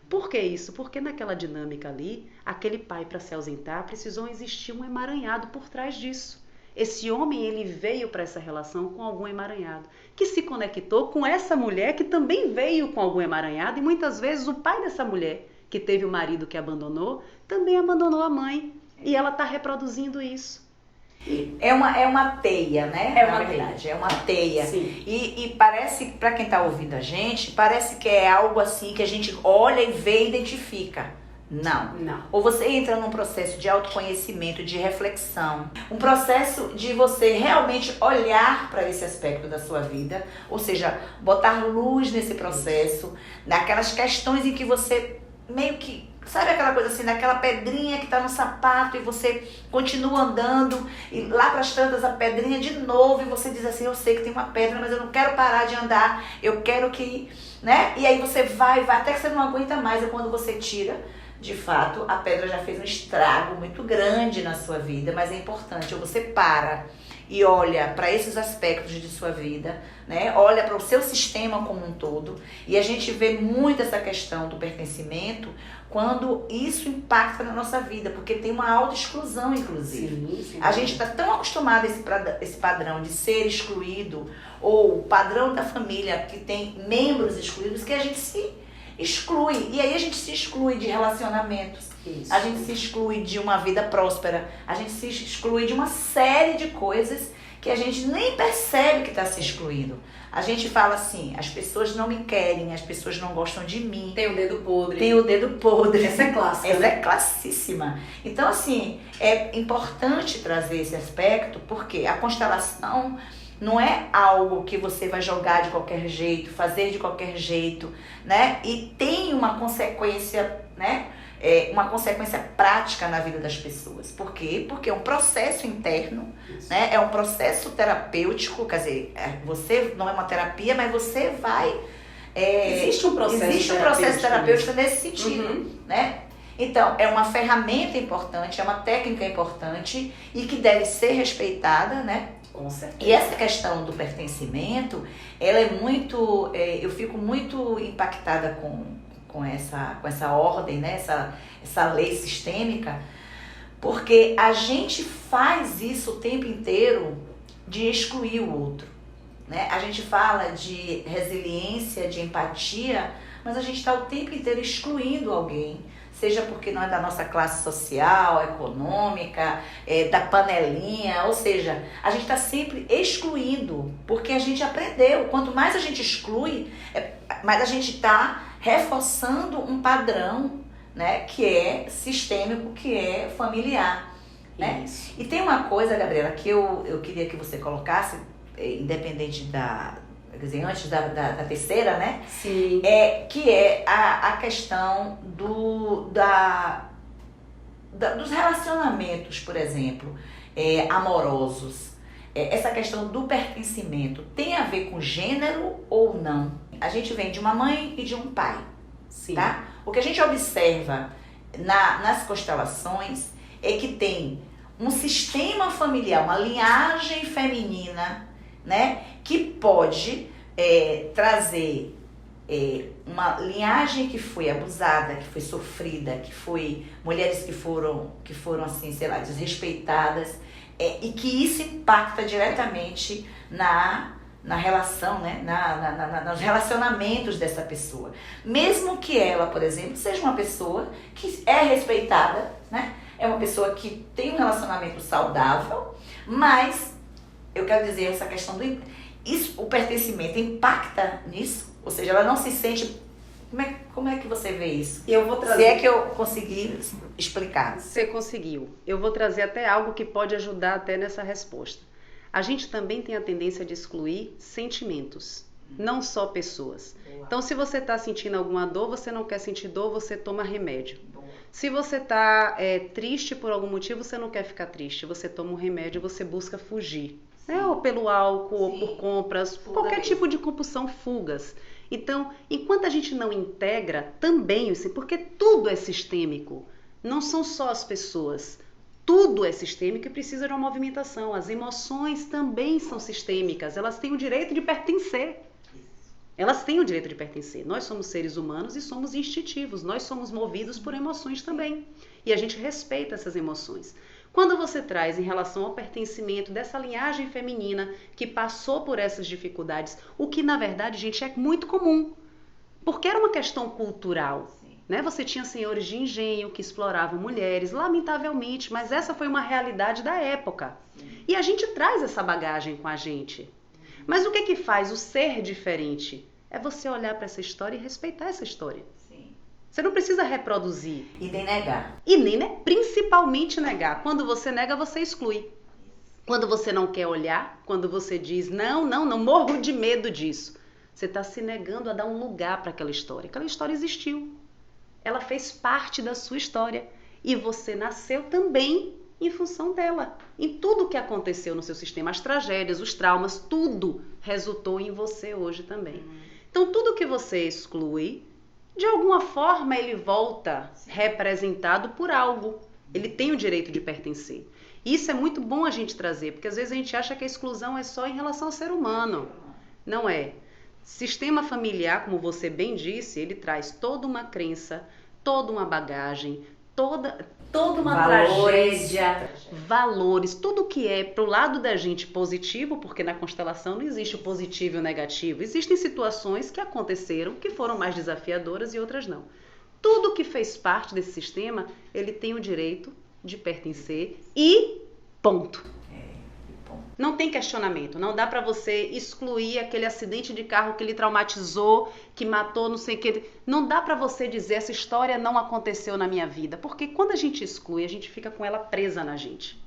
Por que isso? Porque naquela dinâmica ali, aquele pai para se ausentar precisou existir um emaranhado por trás disso. Esse homem ele veio para essa relação com algum emaranhado, que se conectou com essa mulher que também veio com algum emaranhado e muitas vezes o pai dessa mulher, que teve o marido que abandonou, também abandonou a mãe e ela está reproduzindo isso. É uma teia, né? É uma Na verdade, teia. é uma teia. Sim. E parece, para quem está ouvindo a gente, parece que é algo assim que a gente olha e vê e identifica. Não. Ou você entra num processo de autoconhecimento, de reflexão, um processo de você realmente olhar para esse aspecto da sua vida, ou seja, botar luz nesse processo, naquelas questões em que você meio que, sabe aquela coisa assim, naquela pedrinha que tá no sapato e você continua andando e lá para as tantas a pedrinha de novo e você diz assim, eu sei que tem uma pedra, mas eu não quero parar de andar, eu quero que, né? E aí você vai até que você não aguenta mais e quando você tira, de fato, a pedra já fez um estrago muito grande na sua vida, mas é importante, ou você para e olha para esses aspectos de sua vida, né? Olha para o seu sistema como um todo, e a gente vê muito essa questão do pertencimento quando isso impacta na nossa vida, porque tem uma autoexclusão, inclusive. Sim. A gente está tão acostumado a esse padrão de ser excluído, ou o padrão da família que tem membros excluídos, que a gente se exclui. E aí a gente se exclui de relacionamentos. Isso. A gente se exclui de uma vida próspera. A gente se exclui de uma série de coisas que a gente nem percebe que está se excluindo. A gente fala assim, as pessoas não me querem, as pessoas não gostam de mim. Tem o dedo podre. Tem o dedo podre. Essa é clássica, Essa né? é classíssima. Então, assim, é importante trazer esse aspecto, porque a constelação não é algo que você vai jogar de qualquer jeito, fazer de qualquer jeito, né? E tem uma consequência, né? Uma consequência prática na vida das pessoas. Por quê? Porque é um processo interno, né? É um processo terapêutico, quer dizer, você não é uma terapia, mas você vai... Existe um processo terapêutico nesse sentido, Uhum. né? Então, é uma ferramenta importante, é uma técnica importante e que deve ser respeitada, né? Com certeza. E essa questão do pertencimento, ela é muito... eu fico muito impactada com essa ordem, né? Essa lei sistêmica, porque a gente faz isso o tempo inteiro de excluir o outro, né? A gente fala de resiliência, de empatia, mas a gente está o tempo inteiro excluindo alguém, seja porque não é da nossa classe social, econômica, da panelinha, ou seja, a gente está sempre excluindo, porque a gente aprendeu. Quanto mais a gente exclui, mais a gente está reforçando um padrão, né, que é sistêmico, que é familiar, né? Isso. E tem uma coisa, Gabriela, que eu queria que você colocasse, independente quer dizer, antes da terceira, né? Sim. Que é a questão dos relacionamentos, por exemplo, amorosos. Essa questão do pertencimento tem a ver com gênero ou não? A gente vem de uma mãe e de um pai, Sim. tá? O que a gente observa nas constelações é que tem um sistema familiar, uma linhagem feminina, né, que pode trazer uma linhagem que foi abusada, que foi sofrida, que foi mulheres que foram assim, sei lá, desrespeitadas, e que isso impacta diretamente na relação, né, nos relacionamentos dessa pessoa. Mesmo que ela, por exemplo, seja uma pessoa que é respeitada, né, é uma pessoa que tem um relacionamento saudável, mas eu quero dizer essa questão o pertencimento impacta nisso? Ou seja, ela não se sente... Como é que você vê isso? Eu vou trazer... Se é que eu consegui explicar. Você conseguiu. Eu vou trazer até algo que pode ajudar até nessa resposta. A gente também tem a tendência de excluir sentimentos, não só pessoas. Então, se você está sentindo alguma dor, você não quer sentir dor, você toma remédio. Se você está triste por algum motivo, você não quer ficar triste, você toma um remédio, você busca fugir. Ou pelo álcool, ou por compras, qualquer tipo de compulsão, fugas. Então, enquanto a gente não integra também, porque tudo é sistêmico, não são só as pessoas, tudo é sistêmico e precisa de uma movimentação. As emoções também são sistêmicas, elas têm o direito de pertencer. Elas têm o direito de pertencer. Nós somos seres humanos e somos instintivos, nós somos movidos por emoções também. E a gente respeita essas emoções. Quando você traz em relação ao pertencimento dessa linhagem feminina que passou por essas dificuldades, o que na verdade, gente, é muito comum, porque era uma questão cultural, né? Você tinha senhores de engenho que exploravam mulheres, lamentavelmente, mas essa foi uma realidade da época. E a gente traz essa bagagem com a gente. Mas o que faz o ser diferente? É você olhar para essa história e respeitar essa história. Você não precisa reproduzir. E nem negar. E nem, né? Principalmente negar. Quando você nega, você exclui. Quando você não quer olhar, quando você diz, não, morro de medo disso. Você está se negando a dar um lugar para aquela história. Aquela história existiu. Ela fez parte da sua história. E você nasceu também em função dela. Em tudo que aconteceu no seu sistema, as tragédias, os traumas, tudo resultou em você hoje também. Então, tudo que você exclui, de alguma forma ele volta representado por algo. Ele tem o direito de pertencer. E isso é muito bom a gente trazer, porque às vezes a gente acha que a exclusão é só em relação ao ser humano. Não é. Sistema familiar, como você bem disse, ele traz toda uma crença, toda uma bagagem, toda uma Valores. tragédia, valores, tudo que é pro lado da gente positivo, porque na constelação não existe o positivo e o negativo. Existem situações que aconteceram que foram mais desafiadoras e outras não. Tudo que fez parte desse sistema, ele tem o direito de pertencer e ponto. Não tem questionamento, não dá pra você excluir aquele acidente de carro que lhe traumatizou, que matou, não sei o que. Não dá pra você dizer essa história não aconteceu na minha vida, porque quando a gente exclui, a gente fica com ela presa na gente.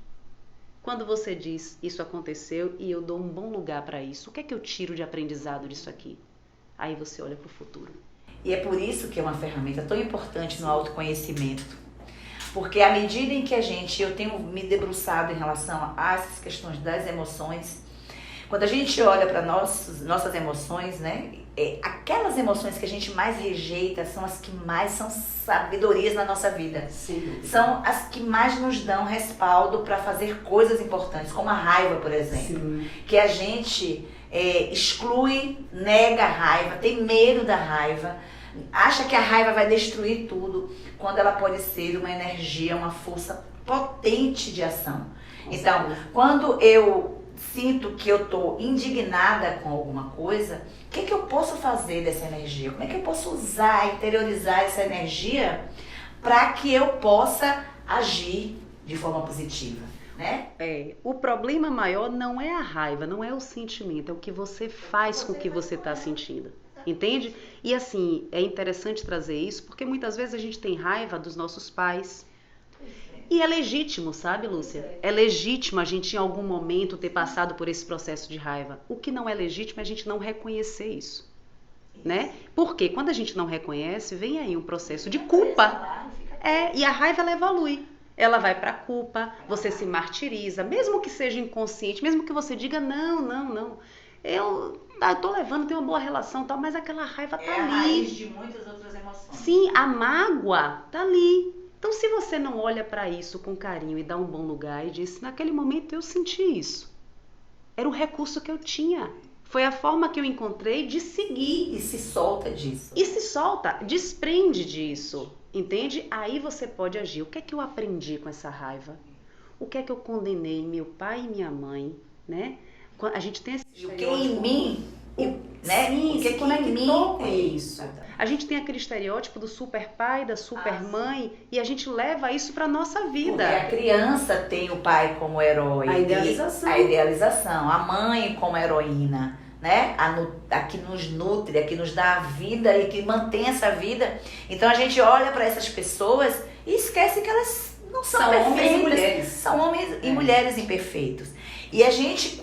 Quando você diz isso aconteceu e eu dou um bom lugar pra isso, o que é que eu tiro de aprendizado disso aqui? Aí você olha pro futuro. E é por isso que é uma ferramenta tão importante no autoconhecimento. Porque à medida em que eu tenho me debruçado em relação a essas questões das emoções, quando a gente olha para nossas emoções, né, aquelas emoções que a gente mais rejeita são as que mais são sabedorias na nossa vida. Sim. São as que mais nos dão respaldo para fazer coisas importantes, como a raiva, por exemplo. Sim. Que a gente exclui, nega a raiva, tem medo da raiva, acha que a raiva vai destruir tudo, quando ela pode ser uma energia, uma força potente de ação. Então, quando eu sinto que eu estou indignada com alguma coisa, o que eu posso fazer dessa energia? Como é que eu posso usar, interiorizar essa energia para que eu possa agir de forma positiva, né? O problema maior não é a raiva, não é o sentimento, é o que você faz com o que você está sentindo. Entende? E assim, é interessante trazer isso, porque muitas vezes a gente tem raiva dos nossos pais. E é legítimo, sabe, Lúcia? É legítimo a gente em algum momento ter passado por esse processo de raiva. O que não é legítimo é a gente não reconhecer isso, né? Porque quando a gente não reconhece, vem aí um processo de culpa. E a raiva ela evolui. Ela vai pra culpa, você se martiriza, mesmo que seja inconsciente, mesmo que você diga não. Eu tô levando, tenho uma boa relação, tal, mas aquela raiva tá ali. É a raiz de muitas outras emoções. Sim, a mágoa tá ali. Então, se você não olha para isso com carinho e dá um bom lugar e diz, naquele momento eu senti isso. Era o recurso que eu tinha. Foi a forma que eu encontrei de seguir. E se solta disso. E se solta, desprende disso, entende? Aí você pode agir. O que é que eu aprendi com essa raiva? O que é que eu condenei meu pai e minha mãe, né? A gente tem esse o que em mim, né? Sim, o que em mim é isso. A gente tem aquele estereótipo do super pai, da super mãe, e a gente leva isso para nossa vida. Porque a criança tem o pai como herói, a idealização, a mãe como heroína, né? A que nos nutre, a que nos dá a vida e que mantém essa vida. Então a gente olha para essas pessoas e esquece que elas não são perfeitas, homens e mulheres. São homens e mulheres imperfeitos. E a gente,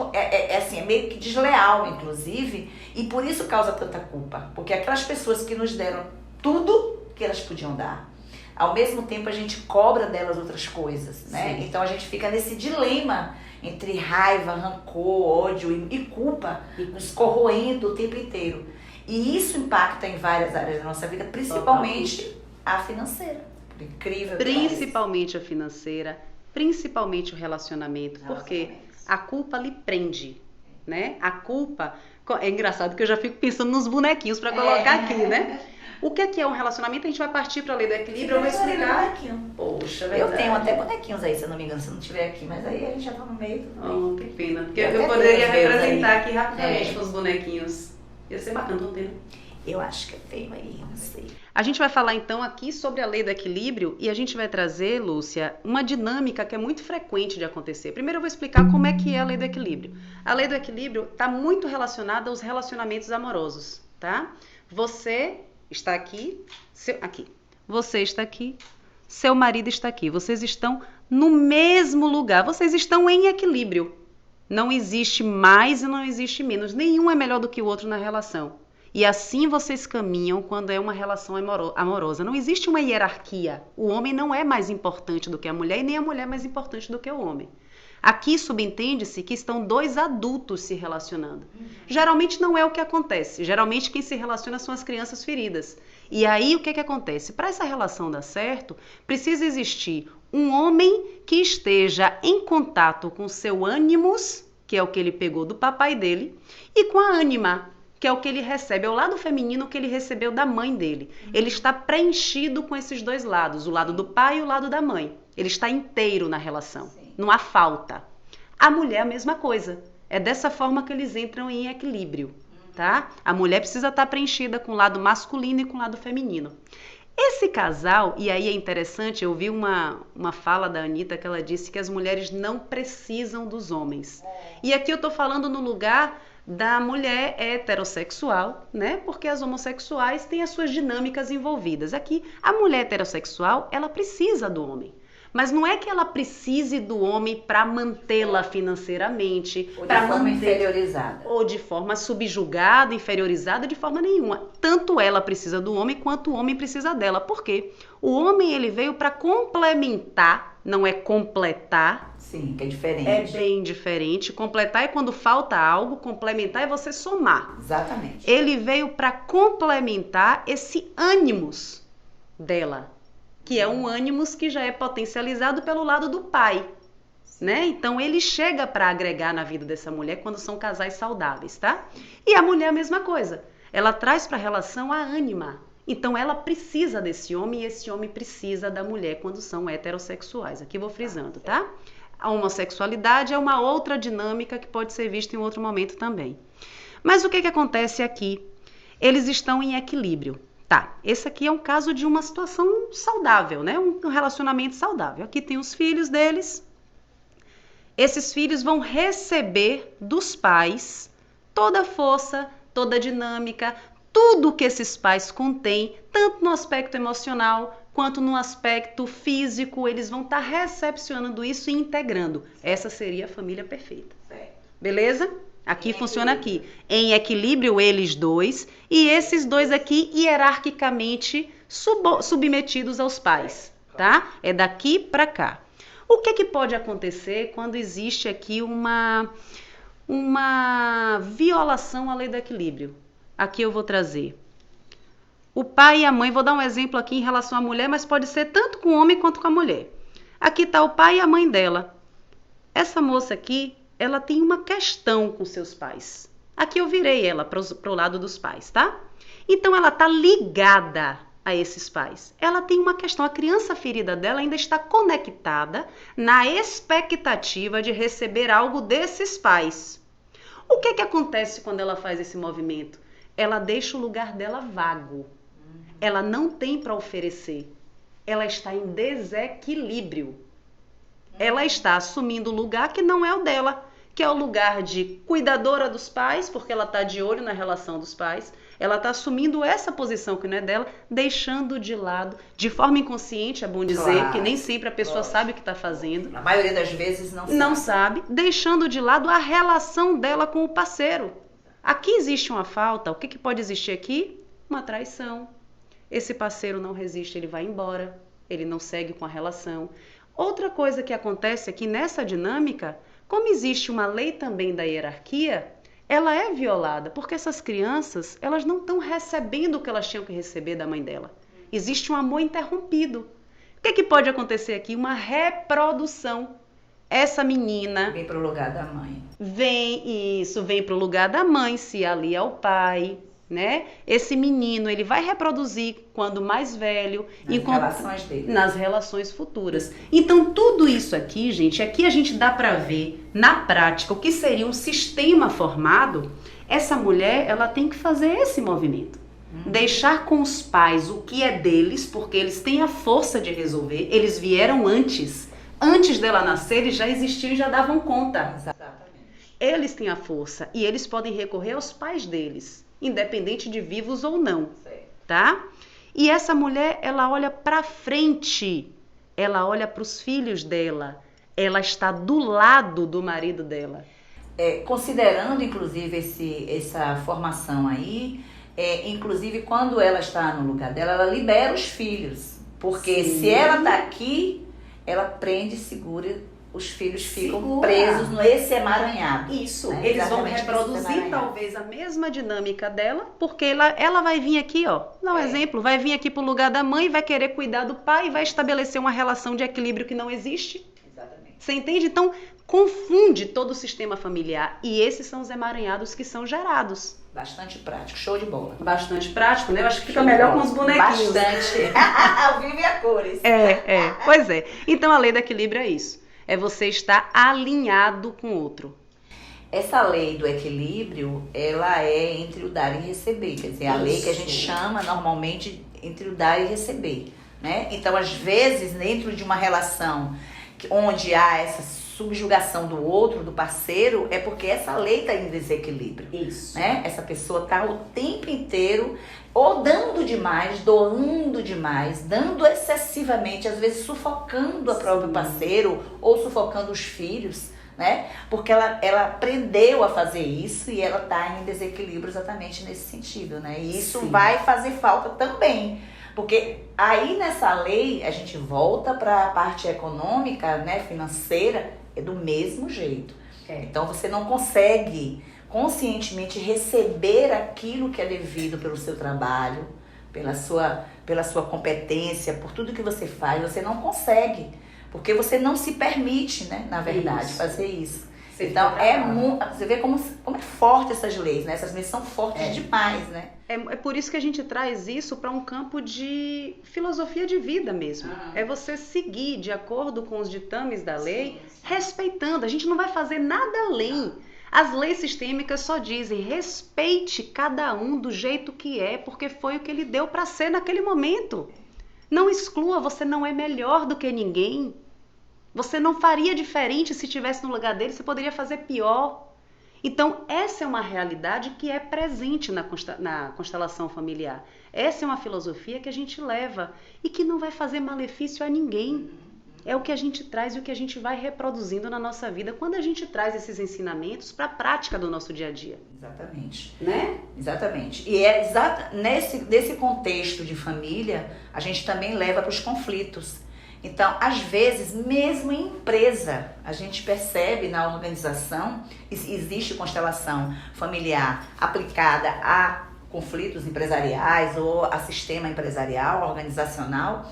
assim, é meio que desleal, inclusive, e por isso causa tanta culpa. Porque aquelas pessoas que nos deram tudo que elas podiam dar, ao mesmo tempo a gente cobra delas outras coisas, né? Sim. Então a gente fica nesse dilema entre raiva, rancor, ódio e culpa, nos corroendo o tempo inteiro. E isso impacta em várias áreas da nossa vida, principalmente a financeira. Por incrível que pareça. Principalmente a financeira, principalmente o relacionamento, porque a culpa lhe prende, né? A culpa... É engraçado que eu já fico pensando nos bonequinhos para colocar aqui, né? O que é um relacionamento? A gente vai partir para a lei do equilíbrio, eu vou explicar. Poxa, eu tenho até bonequinhos aí, se eu não me engano, se não tiver aqui, mas aí a gente já tá no meio. Oh, que pena. Porque eu poderia representar aqui rapidamente com os bonequinhos. Ia ser bacana, não tem? Eu acho que eu tenho aí, não sei. A gente vai falar então aqui sobre a lei do equilíbrio e a gente vai trazer, Lúcia, uma dinâmica que é muito frequente de acontecer. Primeiro eu vou explicar como é que é a lei do equilíbrio. A lei do equilíbrio está muito relacionada aos relacionamentos amorosos, tá? Você está aqui, você está aqui, seu marido está aqui. Vocês estão no mesmo lugar, vocês estão em equilíbrio. Não existe mais e não existe menos. Nenhum é melhor do que o outro na relação. E assim vocês caminham quando é uma relação amorosa. Não existe uma hierarquia. O homem não é mais importante do que a mulher e nem a mulher é mais importante do que o homem. Aqui subentende-se que estão dois adultos se relacionando. Geralmente não é o que acontece. Geralmente quem se relaciona são as crianças feridas. E aí o que acontece? Para essa relação dar certo, precisa existir um homem que esteja em contato com seu ânimos, que é o que ele pegou do papai dele, e com a ânima, que é o que ele recebe, é o lado feminino que ele recebeu da mãe dele. Ele está preenchido com esses dois lados, o lado do pai e o lado da mãe. Ele está inteiro na relação. Sim. não há falta. A mulher é a mesma coisa. É dessa forma que eles entram em equilíbrio, tá? A mulher precisa estar preenchida com o lado masculino e com o lado feminino. Esse casal, e aí é interessante, eu vi uma fala da Anitta que ela disse que as mulheres não precisam dos homens. E aqui eu tô falando no lugar da mulher heterossexual, né? Porque as homossexuais têm as suas dinâmicas envolvidas. Aqui, a mulher heterossexual, ela precisa do homem. Mas não é que ela precise do homem para mantê-la financeiramente, ou de forma inferiorizada, ou de forma subjugada, inferiorizada, de forma nenhuma. Tanto ela precisa do homem quanto o homem precisa dela. Por quê? O homem ele veio para complementar, não é completar. Sim, que é diferente. É bem diferente. Completar é quando falta algo, complementar é você somar. Exatamente. Ele veio para complementar esse ânimos dela, que é um ânimos que já é potencializado pelo lado do pai, né? Então ele chega para agregar na vida dessa mulher quando são casais saudáveis, tá? E a mulher a mesma coisa. Ela traz para a relação a ânima. Então ela precisa desse homem e esse homem precisa da mulher quando são heterossexuais. Aqui vou frisando, tá? A homossexualidade é uma outra dinâmica que pode ser vista em outro momento também. Mas o que acontece aqui? Eles estão em equilíbrio. Tá, esse aqui é um caso de uma situação saudável, né? Um relacionamento saudável. Aqui tem os filhos deles. Esses filhos vão receber dos pais toda a força, toda a dinâmica, tudo que esses pais contêm, tanto no aspecto emocional quanto no aspecto físico. Eles vão estar recepcionando isso e integrando. Essa seria a família perfeita. Beleza? Aqui funciona aqui. Em equilíbrio, eles dois. E esses dois aqui, hierarquicamente, submetidos aos pais. Tá? É daqui para cá. O que pode acontecer quando existe aqui uma violação à lei do equilíbrio? Aqui eu vou trazer. O pai e a mãe, vou dar um exemplo aqui em relação à mulher, mas pode ser tanto com o homem quanto com a mulher. Aqui está o pai e a mãe dela. Essa moça aqui, ela tem uma questão com seus pais. Aqui eu virei ela para o lado dos pais, tá? Então ela está ligada a esses pais. Ela tem uma questão, a criança ferida dela ainda está conectada na expectativa de receber algo desses pais. O que acontece quando ela faz esse movimento? Ela deixa o lugar dela vago. Ela não tem para oferecer. Ela está em desequilíbrio. Ela está assumindo o lugar que não é o dela, que é o lugar de cuidadora dos pais, porque ela está de olho na relação dos pais. Ela está assumindo essa posição que não é dela, deixando de lado, de forma inconsciente, é bom dizer, Claro, porque nem sempre a pessoa sabe o que está fazendo. Na maioria das vezes Não sabe, deixando de lado a relação dela com o parceiro. Aqui existe uma falta. O que pode existir aqui? Uma traição. Esse parceiro não resiste, ele vai embora, ele não segue com a relação. Outra coisa que acontece aqui nessa dinâmica, como existe uma lei também da hierarquia, ela é violada, porque essas crianças, elas não estão recebendo o que elas tinham que receber da mãe dela. Existe um amor interrompido. O que pode acontecer aqui? Uma reprodução. Essa menina vem para o lugar da mãe. Vem para o lugar da mãe, se alia ao pai, né? Esse menino, ele vai reproduzir quando mais velho, relações dele. Nas relações futuras. Então, tudo isso aqui, gente, aqui a gente dá para ver na prática o que seria um sistema formado. Essa mulher, ela tem que fazer esse movimento. Deixar com os pais o que é deles, porque eles têm a força de resolver. Eles vieram antes dela nascer, eles já existiam e já davam conta. Exatamente. Eles têm a força e eles podem recorrer aos pais deles, independente de vivos ou não, tá? E essa mulher, ela olha para frente, ela olha para os filhos dela, ela está do lado do marido dela. Considerando, inclusive, essa formação aí, inclusive, quando ela está no lugar dela, ela libera os filhos. Porque Sim. Se ela está aqui, ela prende e segura, os filhos ficam presos nesse emaranhado. Isso, né? eles vão Exatamente reproduzir talvez a mesma dinâmica dela, porque ela vai vir aqui, ó, dá um exemplo, vai vir aqui pro lugar da mãe, vai querer cuidar do pai, vai estabelecer uma relação de equilíbrio que não existe. Exatamente. Você entende? Então, confunde todo o sistema familiar. E esses são os emaranhados que são gerados. Bastante prático, show de bola. Bastante prático, né? Eu acho que fica melhor com os bonequinhos. Bastante. Ao vivo e a cores. Pois é. Então, a lei do equilíbrio é isso. É você estar alinhado com o outro. Essa lei do equilíbrio, ela é entre o dar e receber. Quer dizer, a lei que a gente chama normalmente entre o dar e receber, né? Então, às vezes, dentro de uma relação onde há essa subjugação do outro, do parceiro, é porque essa lei está em desequilíbrio. Isso. Né? Essa pessoa está o tempo inteiro ou dando demais, doando demais, dando excessivamente, às vezes sufocando o próprio parceiro ou sufocando os filhos, né? Porque ela aprendeu a fazer isso e ela está em desequilíbrio exatamente nesse sentido, né? E isso vai fazer falta também. Porque aí nessa lei a gente volta para a parte econômica, né, financeira, é do mesmo jeito. Então você não consegue conscientemente receber aquilo que é devido pelo seu trabalho, pela sua competência, por tudo que você faz, você não consegue. Porque você não se permite, né, na verdade, fazer isso. Então, você vê como é forte essas leis, né? Essas leis são fortes demais, né? É por isso que a gente traz isso para um campo de filosofia de vida mesmo. É você seguir de acordo com os ditames da lei, respeitando. A gente não vai fazer nada além. As leis sistêmicas só dizem respeite cada um do jeito que é, porque foi o que ele deu para ser naquele momento. Não exclua, você não é melhor do que ninguém. Você não faria diferente se estivesse no lugar dele, você poderia fazer pior. Então, essa é uma realidade que é presente na constelação familiar. Essa é uma filosofia que a gente leva e que não vai fazer malefício a ninguém. É o que a gente traz e o que a gente vai reproduzindo na nossa vida quando a gente traz esses ensinamentos para a prática do nosso dia a dia. Exatamente. Né? Exatamente. E nesse contexto de família, a gente também leva para os conflitos. Então, às vezes, mesmo em empresa, a gente percebe na organização, existe constelação familiar aplicada a conflitos empresariais ou a sistema empresarial, organizacional,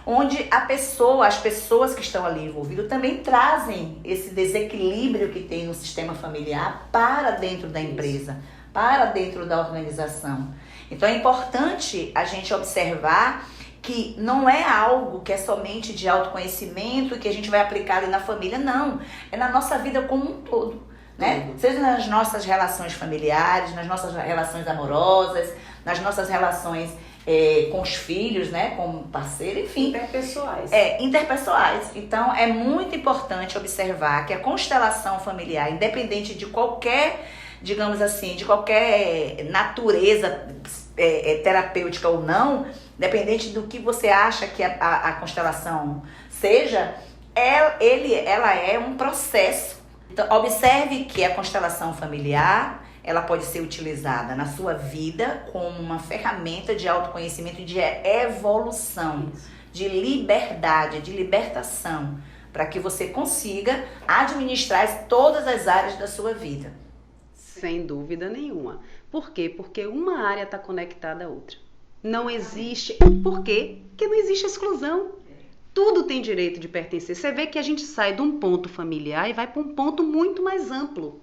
onde as pessoas que estão ali envolvidas também trazem esse desequilíbrio que tem no sistema familiar para dentro da empresa, para dentro da organização. Então, é importante a gente observar que não é algo que é somente de autoconhecimento que a gente vai aplicar ali na família, não. É na nossa vida como um todo, né? Seja nas nossas relações familiares, nas nossas relações amorosas, nas nossas relações com os filhos, né? Com o parceiro, enfim. Interpessoais. Interpessoais. Então, é muito importante observar que a constelação familiar, independente de qualquer, digamos assim, de qualquer natureza terapêutica ou não, dependente do que você acha que a constelação seja, ela é um processo. Então, observe que a constelação familiar, ela pode ser utilizada na sua vida como uma ferramenta de autoconhecimento e de evolução, de liberdade, de libertação, para que você consiga administrar todas as áreas da sua vida. Sem dúvida nenhuma. Por quê? Porque uma área está conectada à outra. Não existe... Por quê? Porque não existe exclusão. Tudo tem direito de pertencer. Você vê que a gente sai de um ponto familiar e vai para um ponto muito mais amplo.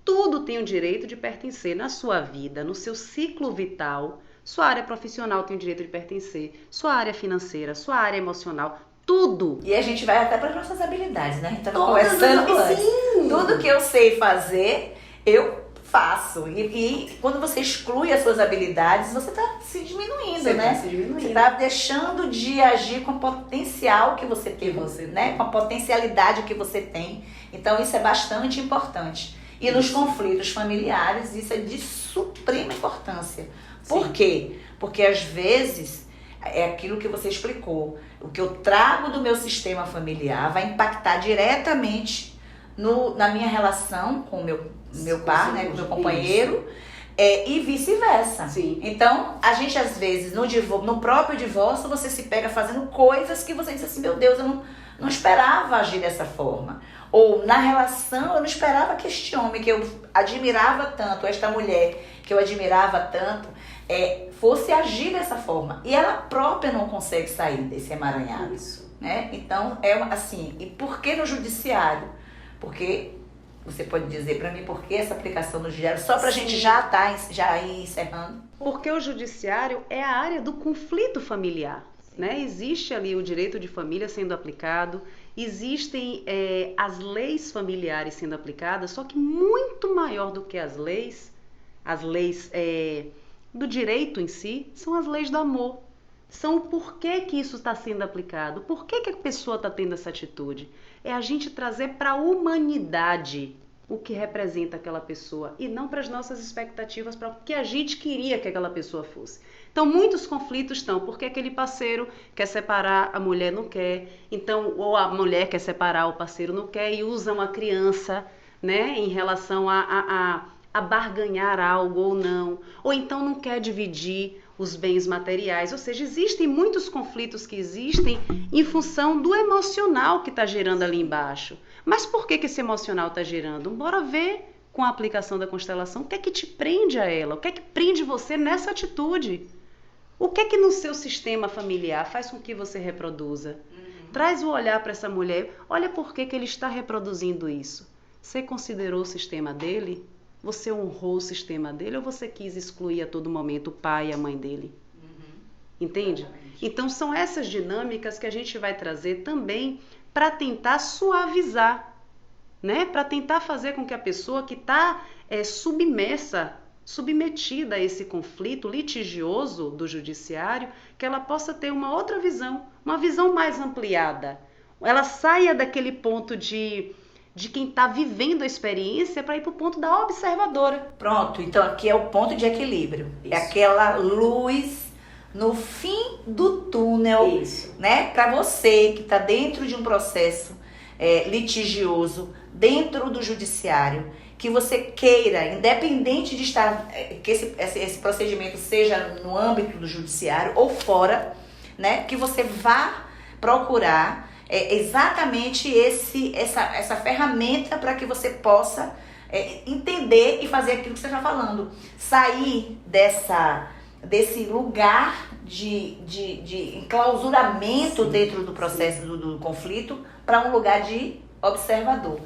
Tudo tem o direito de pertencer na sua vida, no seu ciclo vital. Sua área profissional tem o direito de pertencer. Sua área financeira, sua área emocional, tudo. E a gente vai até para as nossas habilidades, né? A gente estava conversando antes. Sim. Tudo que eu sei fazer, eu faço. E quando você exclui as suas habilidades, você está se diminuindo, né? Você está deixando de agir com o potencial que você tem, né? Com a potencialidade que você tem. Então, isso é bastante importante. E nos conflitos familiares, isso é de suprema importância. Por quê? Porque, às vezes, é aquilo que você explicou. O que eu trago do meu sistema familiar vai impactar diretamente na minha relação com o meu par, né, com o meu companheiro, e vice-versa. Então, a gente às vezes, no próprio divórcio, você se pega fazendo coisas que você diz assim, meu Deus, eu não esperava agir dessa forma. Ou na relação, eu não esperava que este homem que eu admirava tanto, esta mulher que eu admirava tanto, fosse agir dessa forma. E ela própria não consegue sair desse emaranhado. Né? Então, assim, e por que no judiciário? Porque você pode dizer para mim por que essa aplicação no judiciário, só para a gente já ir encerrando? Porque o judiciário é a área do conflito familiar, né? Existe ali o direito de família sendo aplicado, existem as leis familiares sendo aplicadas, só que muito maior do que as leis do direito em si, são as leis do amor. São o porquê que isso está sendo aplicado, por que a pessoa está tendo essa atitude. É a gente trazer para a humanidade o que representa aquela pessoa e não para as nossas expectativas, para o que a gente queria que aquela pessoa fosse. Então, muitos conflitos estão porque aquele parceiro quer separar, a mulher não quer, então, ou a mulher quer separar, o parceiro não quer e usa uma criança, né, em relação a barganhar algo ou não, ou então não quer dividir os bens materiais, ou seja, existem muitos conflitos que existem em função do emocional que está gerando ali embaixo. Mas por que esse emocional está gerando? Bora ver com a aplicação da constelação o que é que te prende a ela, o que é que prende você nessa atitude. O que é que no seu sistema familiar faz com que você reproduza? Traz o olhar para essa mulher, olha por que ele está reproduzindo isso. Você considerou o sistema dele? Você honrou o sistema dele ou você quis excluir a todo momento o pai e a mãe dele? Entende? Exatamente. Então são essas dinâmicas que a gente vai trazer também para tentar suavizar, né? Para tentar fazer com que a pessoa que está submetida a esse conflito litigioso do judiciário, que ela possa ter uma outra visão, uma visão mais ampliada. Ela saia daquele ponto de quem está vivendo a experiência para ir para o ponto da observadora. Pronto, então aqui é o ponto de equilíbrio. Isso. É aquela luz no fim do túnel, isso, né? Para você que está dentro de um processo litigioso, dentro do judiciário, que você queira, independente de estar, que esse procedimento seja no âmbito do judiciário ou fora, né? Que você vá procurar exatamente essa ferramenta para que você possa entender e fazer aquilo que você está falando. Sair desse lugar de enclausuramento, sim, dentro do processo do conflito para um lugar de observador.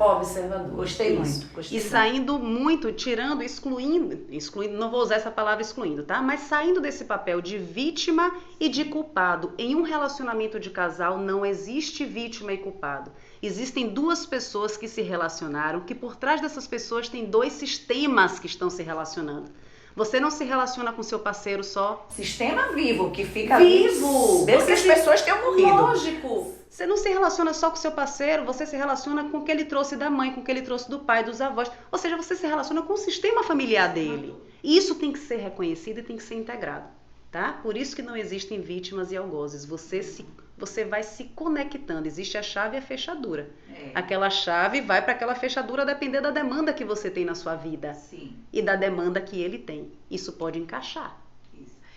Gostei muito. E saindo muito, tirando, excluindo, não vou usar essa palavra excluindo, tá? Mas saindo desse papel de vítima e de culpado. Em um relacionamento de casal não existe vítima e culpado. Existem duas pessoas que se relacionaram, que por trás dessas pessoas tem dois sistemas que estão se relacionando. Você não se relaciona com seu parceiro só. Sistema vivo, que fica vivo. Mesmo que as pessoas tenham morrido. Lógico. Você não se relaciona só com seu parceiro, você se relaciona com o que ele trouxe da mãe, com o que ele trouxe do pai, dos avós. Ou seja, você se relaciona com o sistema familiar dele. E isso tem que ser reconhecido e tem que ser integrado, tá? Por isso que não existem vítimas e algozes. Você vai se conectando. Existe a chave e a fechadura. Aquela chave vai para aquela fechadura depender da demanda que você tem na sua vida. Sim. E da demanda que ele tem. Isso pode encaixar.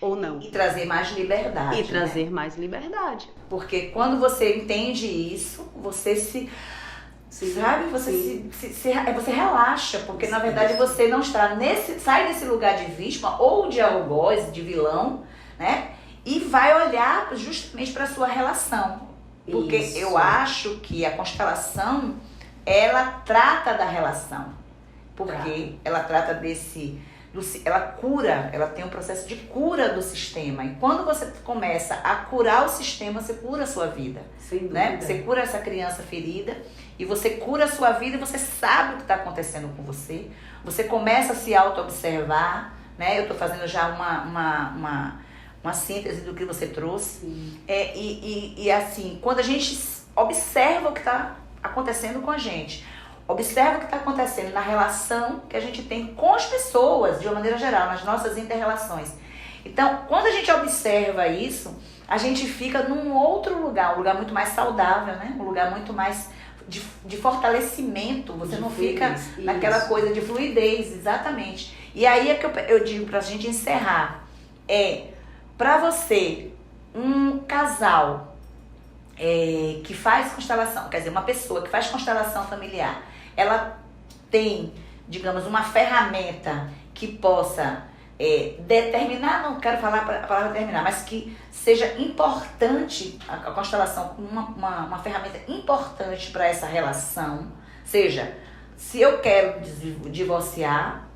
Ou não. E trazer mais liberdade. E trazer mais liberdade. Porque quando você entende isso, você sabe, você relaxa, porque na verdade você não está sai desse lugar de vítima ou de algoz, de vilão, né? E vai olhar justamente para a sua relação. Porque eu acho que a constelação, ela trata da relação. Porque ela trata ela cura, ela tem um processo de cura do sistema. E quando você começa a curar o sistema, você cura a sua vida. Sem dúvida. Né? Você cura essa criança ferida e você cura a sua vida e você sabe o que está acontecendo com você. Você começa a se auto-observar, né? Eu estou fazendo já uma síntese do que você trouxe. E assim, quando a gente observa o que está acontecendo com a gente, observa o que está acontecendo na relação que a gente tem com as pessoas, de uma maneira geral, nas nossas inter-relações. Então, quando a gente observa isso, a gente fica num outro lugar, um lugar muito mais saudável, né? Um lugar muito mais de fortalecimento. Você não fica naquela coisa de fluidez, exatamente. E aí é que eu digo pra gente encerrar. Pra você, um casal que faz constelação, quer dizer, uma pessoa que faz constelação familiar, ela tem, digamos, uma ferramenta que possa determinar, não quero falar a palavra determinar, mas que seja importante, a constelação como uma ferramenta importante para essa relação. Seja, se eu quero divorciar,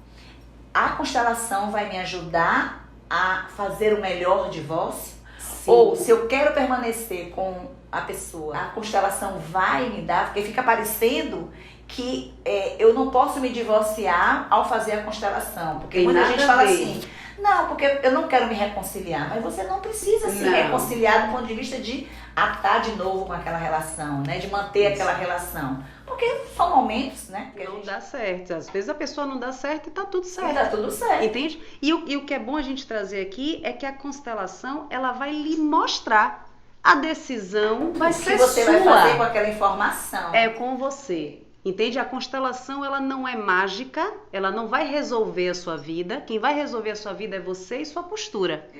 a constelação vai me ajudar a fazer o melhor divórcio. Sim. Ou se eu quero permanecer com a pessoa a constelação vai me dar, porque fica parecendo que eu não posso me divorciar ao fazer a constelação. Porque muita gente fala assim, não, porque eu não quero me reconciliar. Mas você não precisa se reconciliar do ponto de vista de atar de novo com aquela relação, né? De manter aquela relação. Porque são momentos, né? Não dá certo. Às vezes a pessoa não dá certo e tá tudo certo. E tá tudo certo. Entende? E o que é bom a gente trazer aqui é que a constelação, ela vai lhe mostrar. A decisão vai ser sua. O que você vai fazer com aquela informação. É com você. Entende? A constelação, ela não é mágica, ela não vai resolver a sua vida. Quem vai resolver a sua vida é você e sua postura.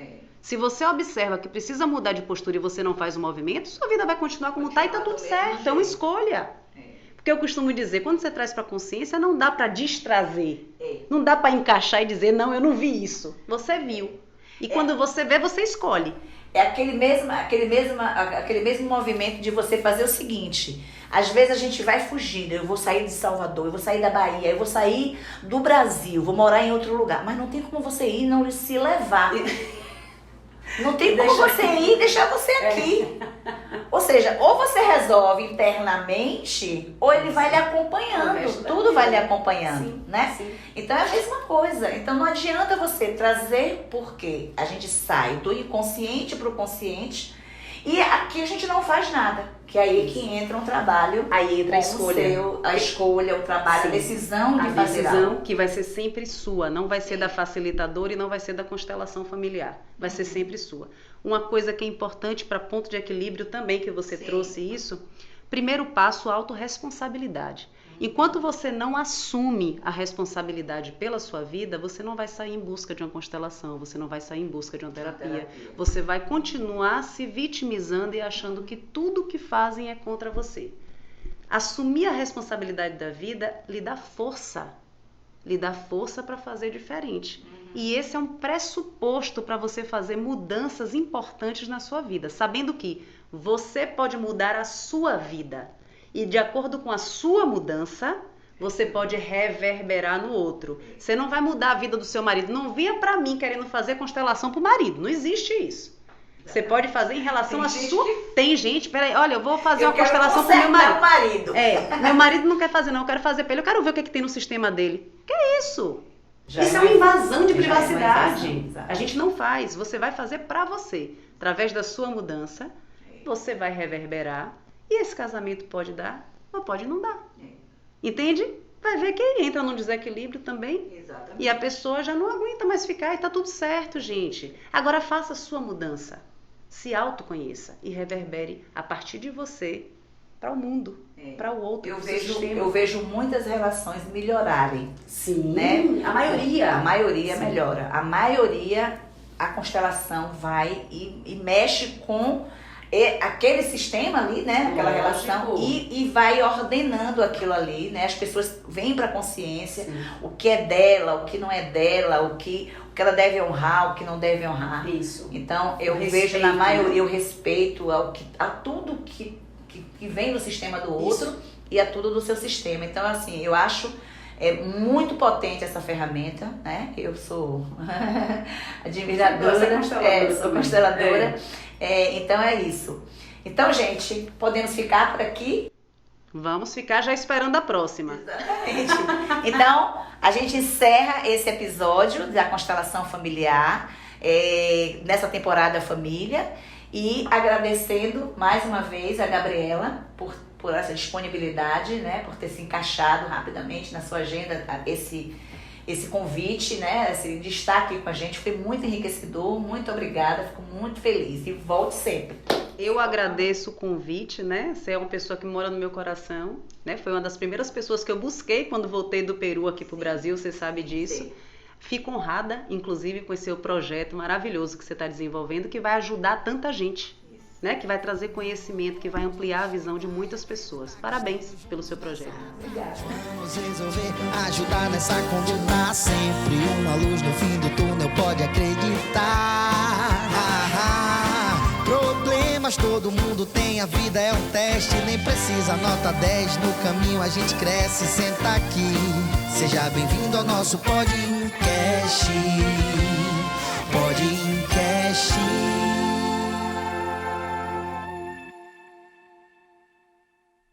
Se você observa que precisa mudar de postura e você não faz o movimento, sua vida vai continuar como está e tá tudo certo. É uma escolha. Porque eu costumo dizer, quando você traz para a consciência, não dá para destrazer. Não dá para encaixar e dizer, não, eu não vi isso. Você viu. E quando você vê, você escolhe. É aquele mesmo movimento de você fazer o seguinte. Às vezes a gente vai fugindo. Eu vou sair de Salvador, eu vou sair da Bahia, eu vou sair do Brasil, vou morar em outro lugar. Mas não tem como você ir e não se levar. Não tem como você ir e deixar você aqui. Ou seja, ou você resolve internamente, ou ele vai lhe acompanhando. Tudo vai lhe acompanhando, né? Sim. Então é a mesma coisa. Então não adianta você trazer, porque a gente sai do inconsciente para o consciente e aqui a gente não faz nada. Que é aí que entra um trabalho. Aí entra a escolha. A escolha, o trabalho, a decisão de fazer algo. A decisão que vai ser sempre sua. Não vai ser da facilitadora e não vai ser da constelação familiar. Vai ser sempre sua. Uma coisa que é importante para ponto de equilíbrio também, que você trouxe isso. Primeiro passo, autorresponsabilidade. Enquanto você não assume a responsabilidade pela sua vida, você não vai sair em busca de uma constelação, você não vai sair em busca de uma terapia. Você vai continuar se vitimizando e achando que tudo que fazem é contra você. Assumir a responsabilidade da vida lhe dá força para fazer diferente. E esse é um pressuposto para você fazer mudanças importantes na sua vida, sabendo que você pode mudar a sua vida. E de acordo com a sua mudança, você pode reverberar no outro. Você não vai mudar a vida do seu marido. Não vinha pra mim querendo fazer constelação pro marido. Não existe isso. Você pode fazer em relação à sua... Tem gente, peraí, olha, eu vou fazer uma constelação pro meu marido. Meu marido não quer fazer não, eu quero fazer pra ele. Eu quero ver o que tem no sistema dele. Que é isso? Isso é uma invasão de privacidade. A gente não faz. Você vai fazer pra você. Através da sua mudança, você vai reverberar. E esse casamento pode dar ou pode não dar. Entende? Vai ver que entra num desequilíbrio também. Exatamente. E a pessoa já não aguenta mais ficar e tá tudo certo, gente. Agora faça a sua mudança. Se autoconheça e reverbere a partir de você para o mundo, para o outro. Eu vejo muitas relações melhorarem. Sim, né? A maioria melhora. A maioria, a constelação vai e mexe com aquele sistema ali, né? Aquela relação e vai ordenando aquilo ali, né? As pessoas vêm para a consciência. Sim. O que é dela, o que não é dela, o que ela deve honrar, o que não deve honrar. Isso. Então eu vejo na maioria o respeito a tudo que vem do sistema do outro. Isso. E a tudo do seu sistema. Então assim, eu acho muito potente essa ferramenta, né? Eu sou admiradora, sou consteladora. Então é isso. Então, gente, podemos ficar por aqui? Vamos ficar já esperando a próxima. Exatamente. Então, a gente encerra esse episódio da constelação familiar, nessa temporada família, e agradecendo mais uma vez a Gabriela por essa disponibilidade, né, por ter se encaixado rapidamente na sua agenda esse convite, né, esse destaque com a gente. Foi muito enriquecedor, muito obrigada, fico muito feliz e volte sempre. Eu agradeço o convite, né, você é uma pessoa que mora no meu coração, né, foi uma das primeiras pessoas que eu busquei quando voltei do Peru aqui pro Brasil, você sabe disso. Sim. Fico honrada, inclusive, com esse seu projeto maravilhoso que você está desenvolvendo, que vai ajudar tanta gente. Né, que vai trazer conhecimento, que vai ampliar a visão de muitas pessoas. Parabéns pelo seu projeto. Obrigada. Vamos resolver, ajudar nessa conduta. Sempre uma luz no fim do túnel, pode acreditar. Problemas todo mundo tem, a vida é um teste. Nem precisa nota 10, no caminho a gente cresce. Senta aqui, seja bem-vindo ao nosso podcast.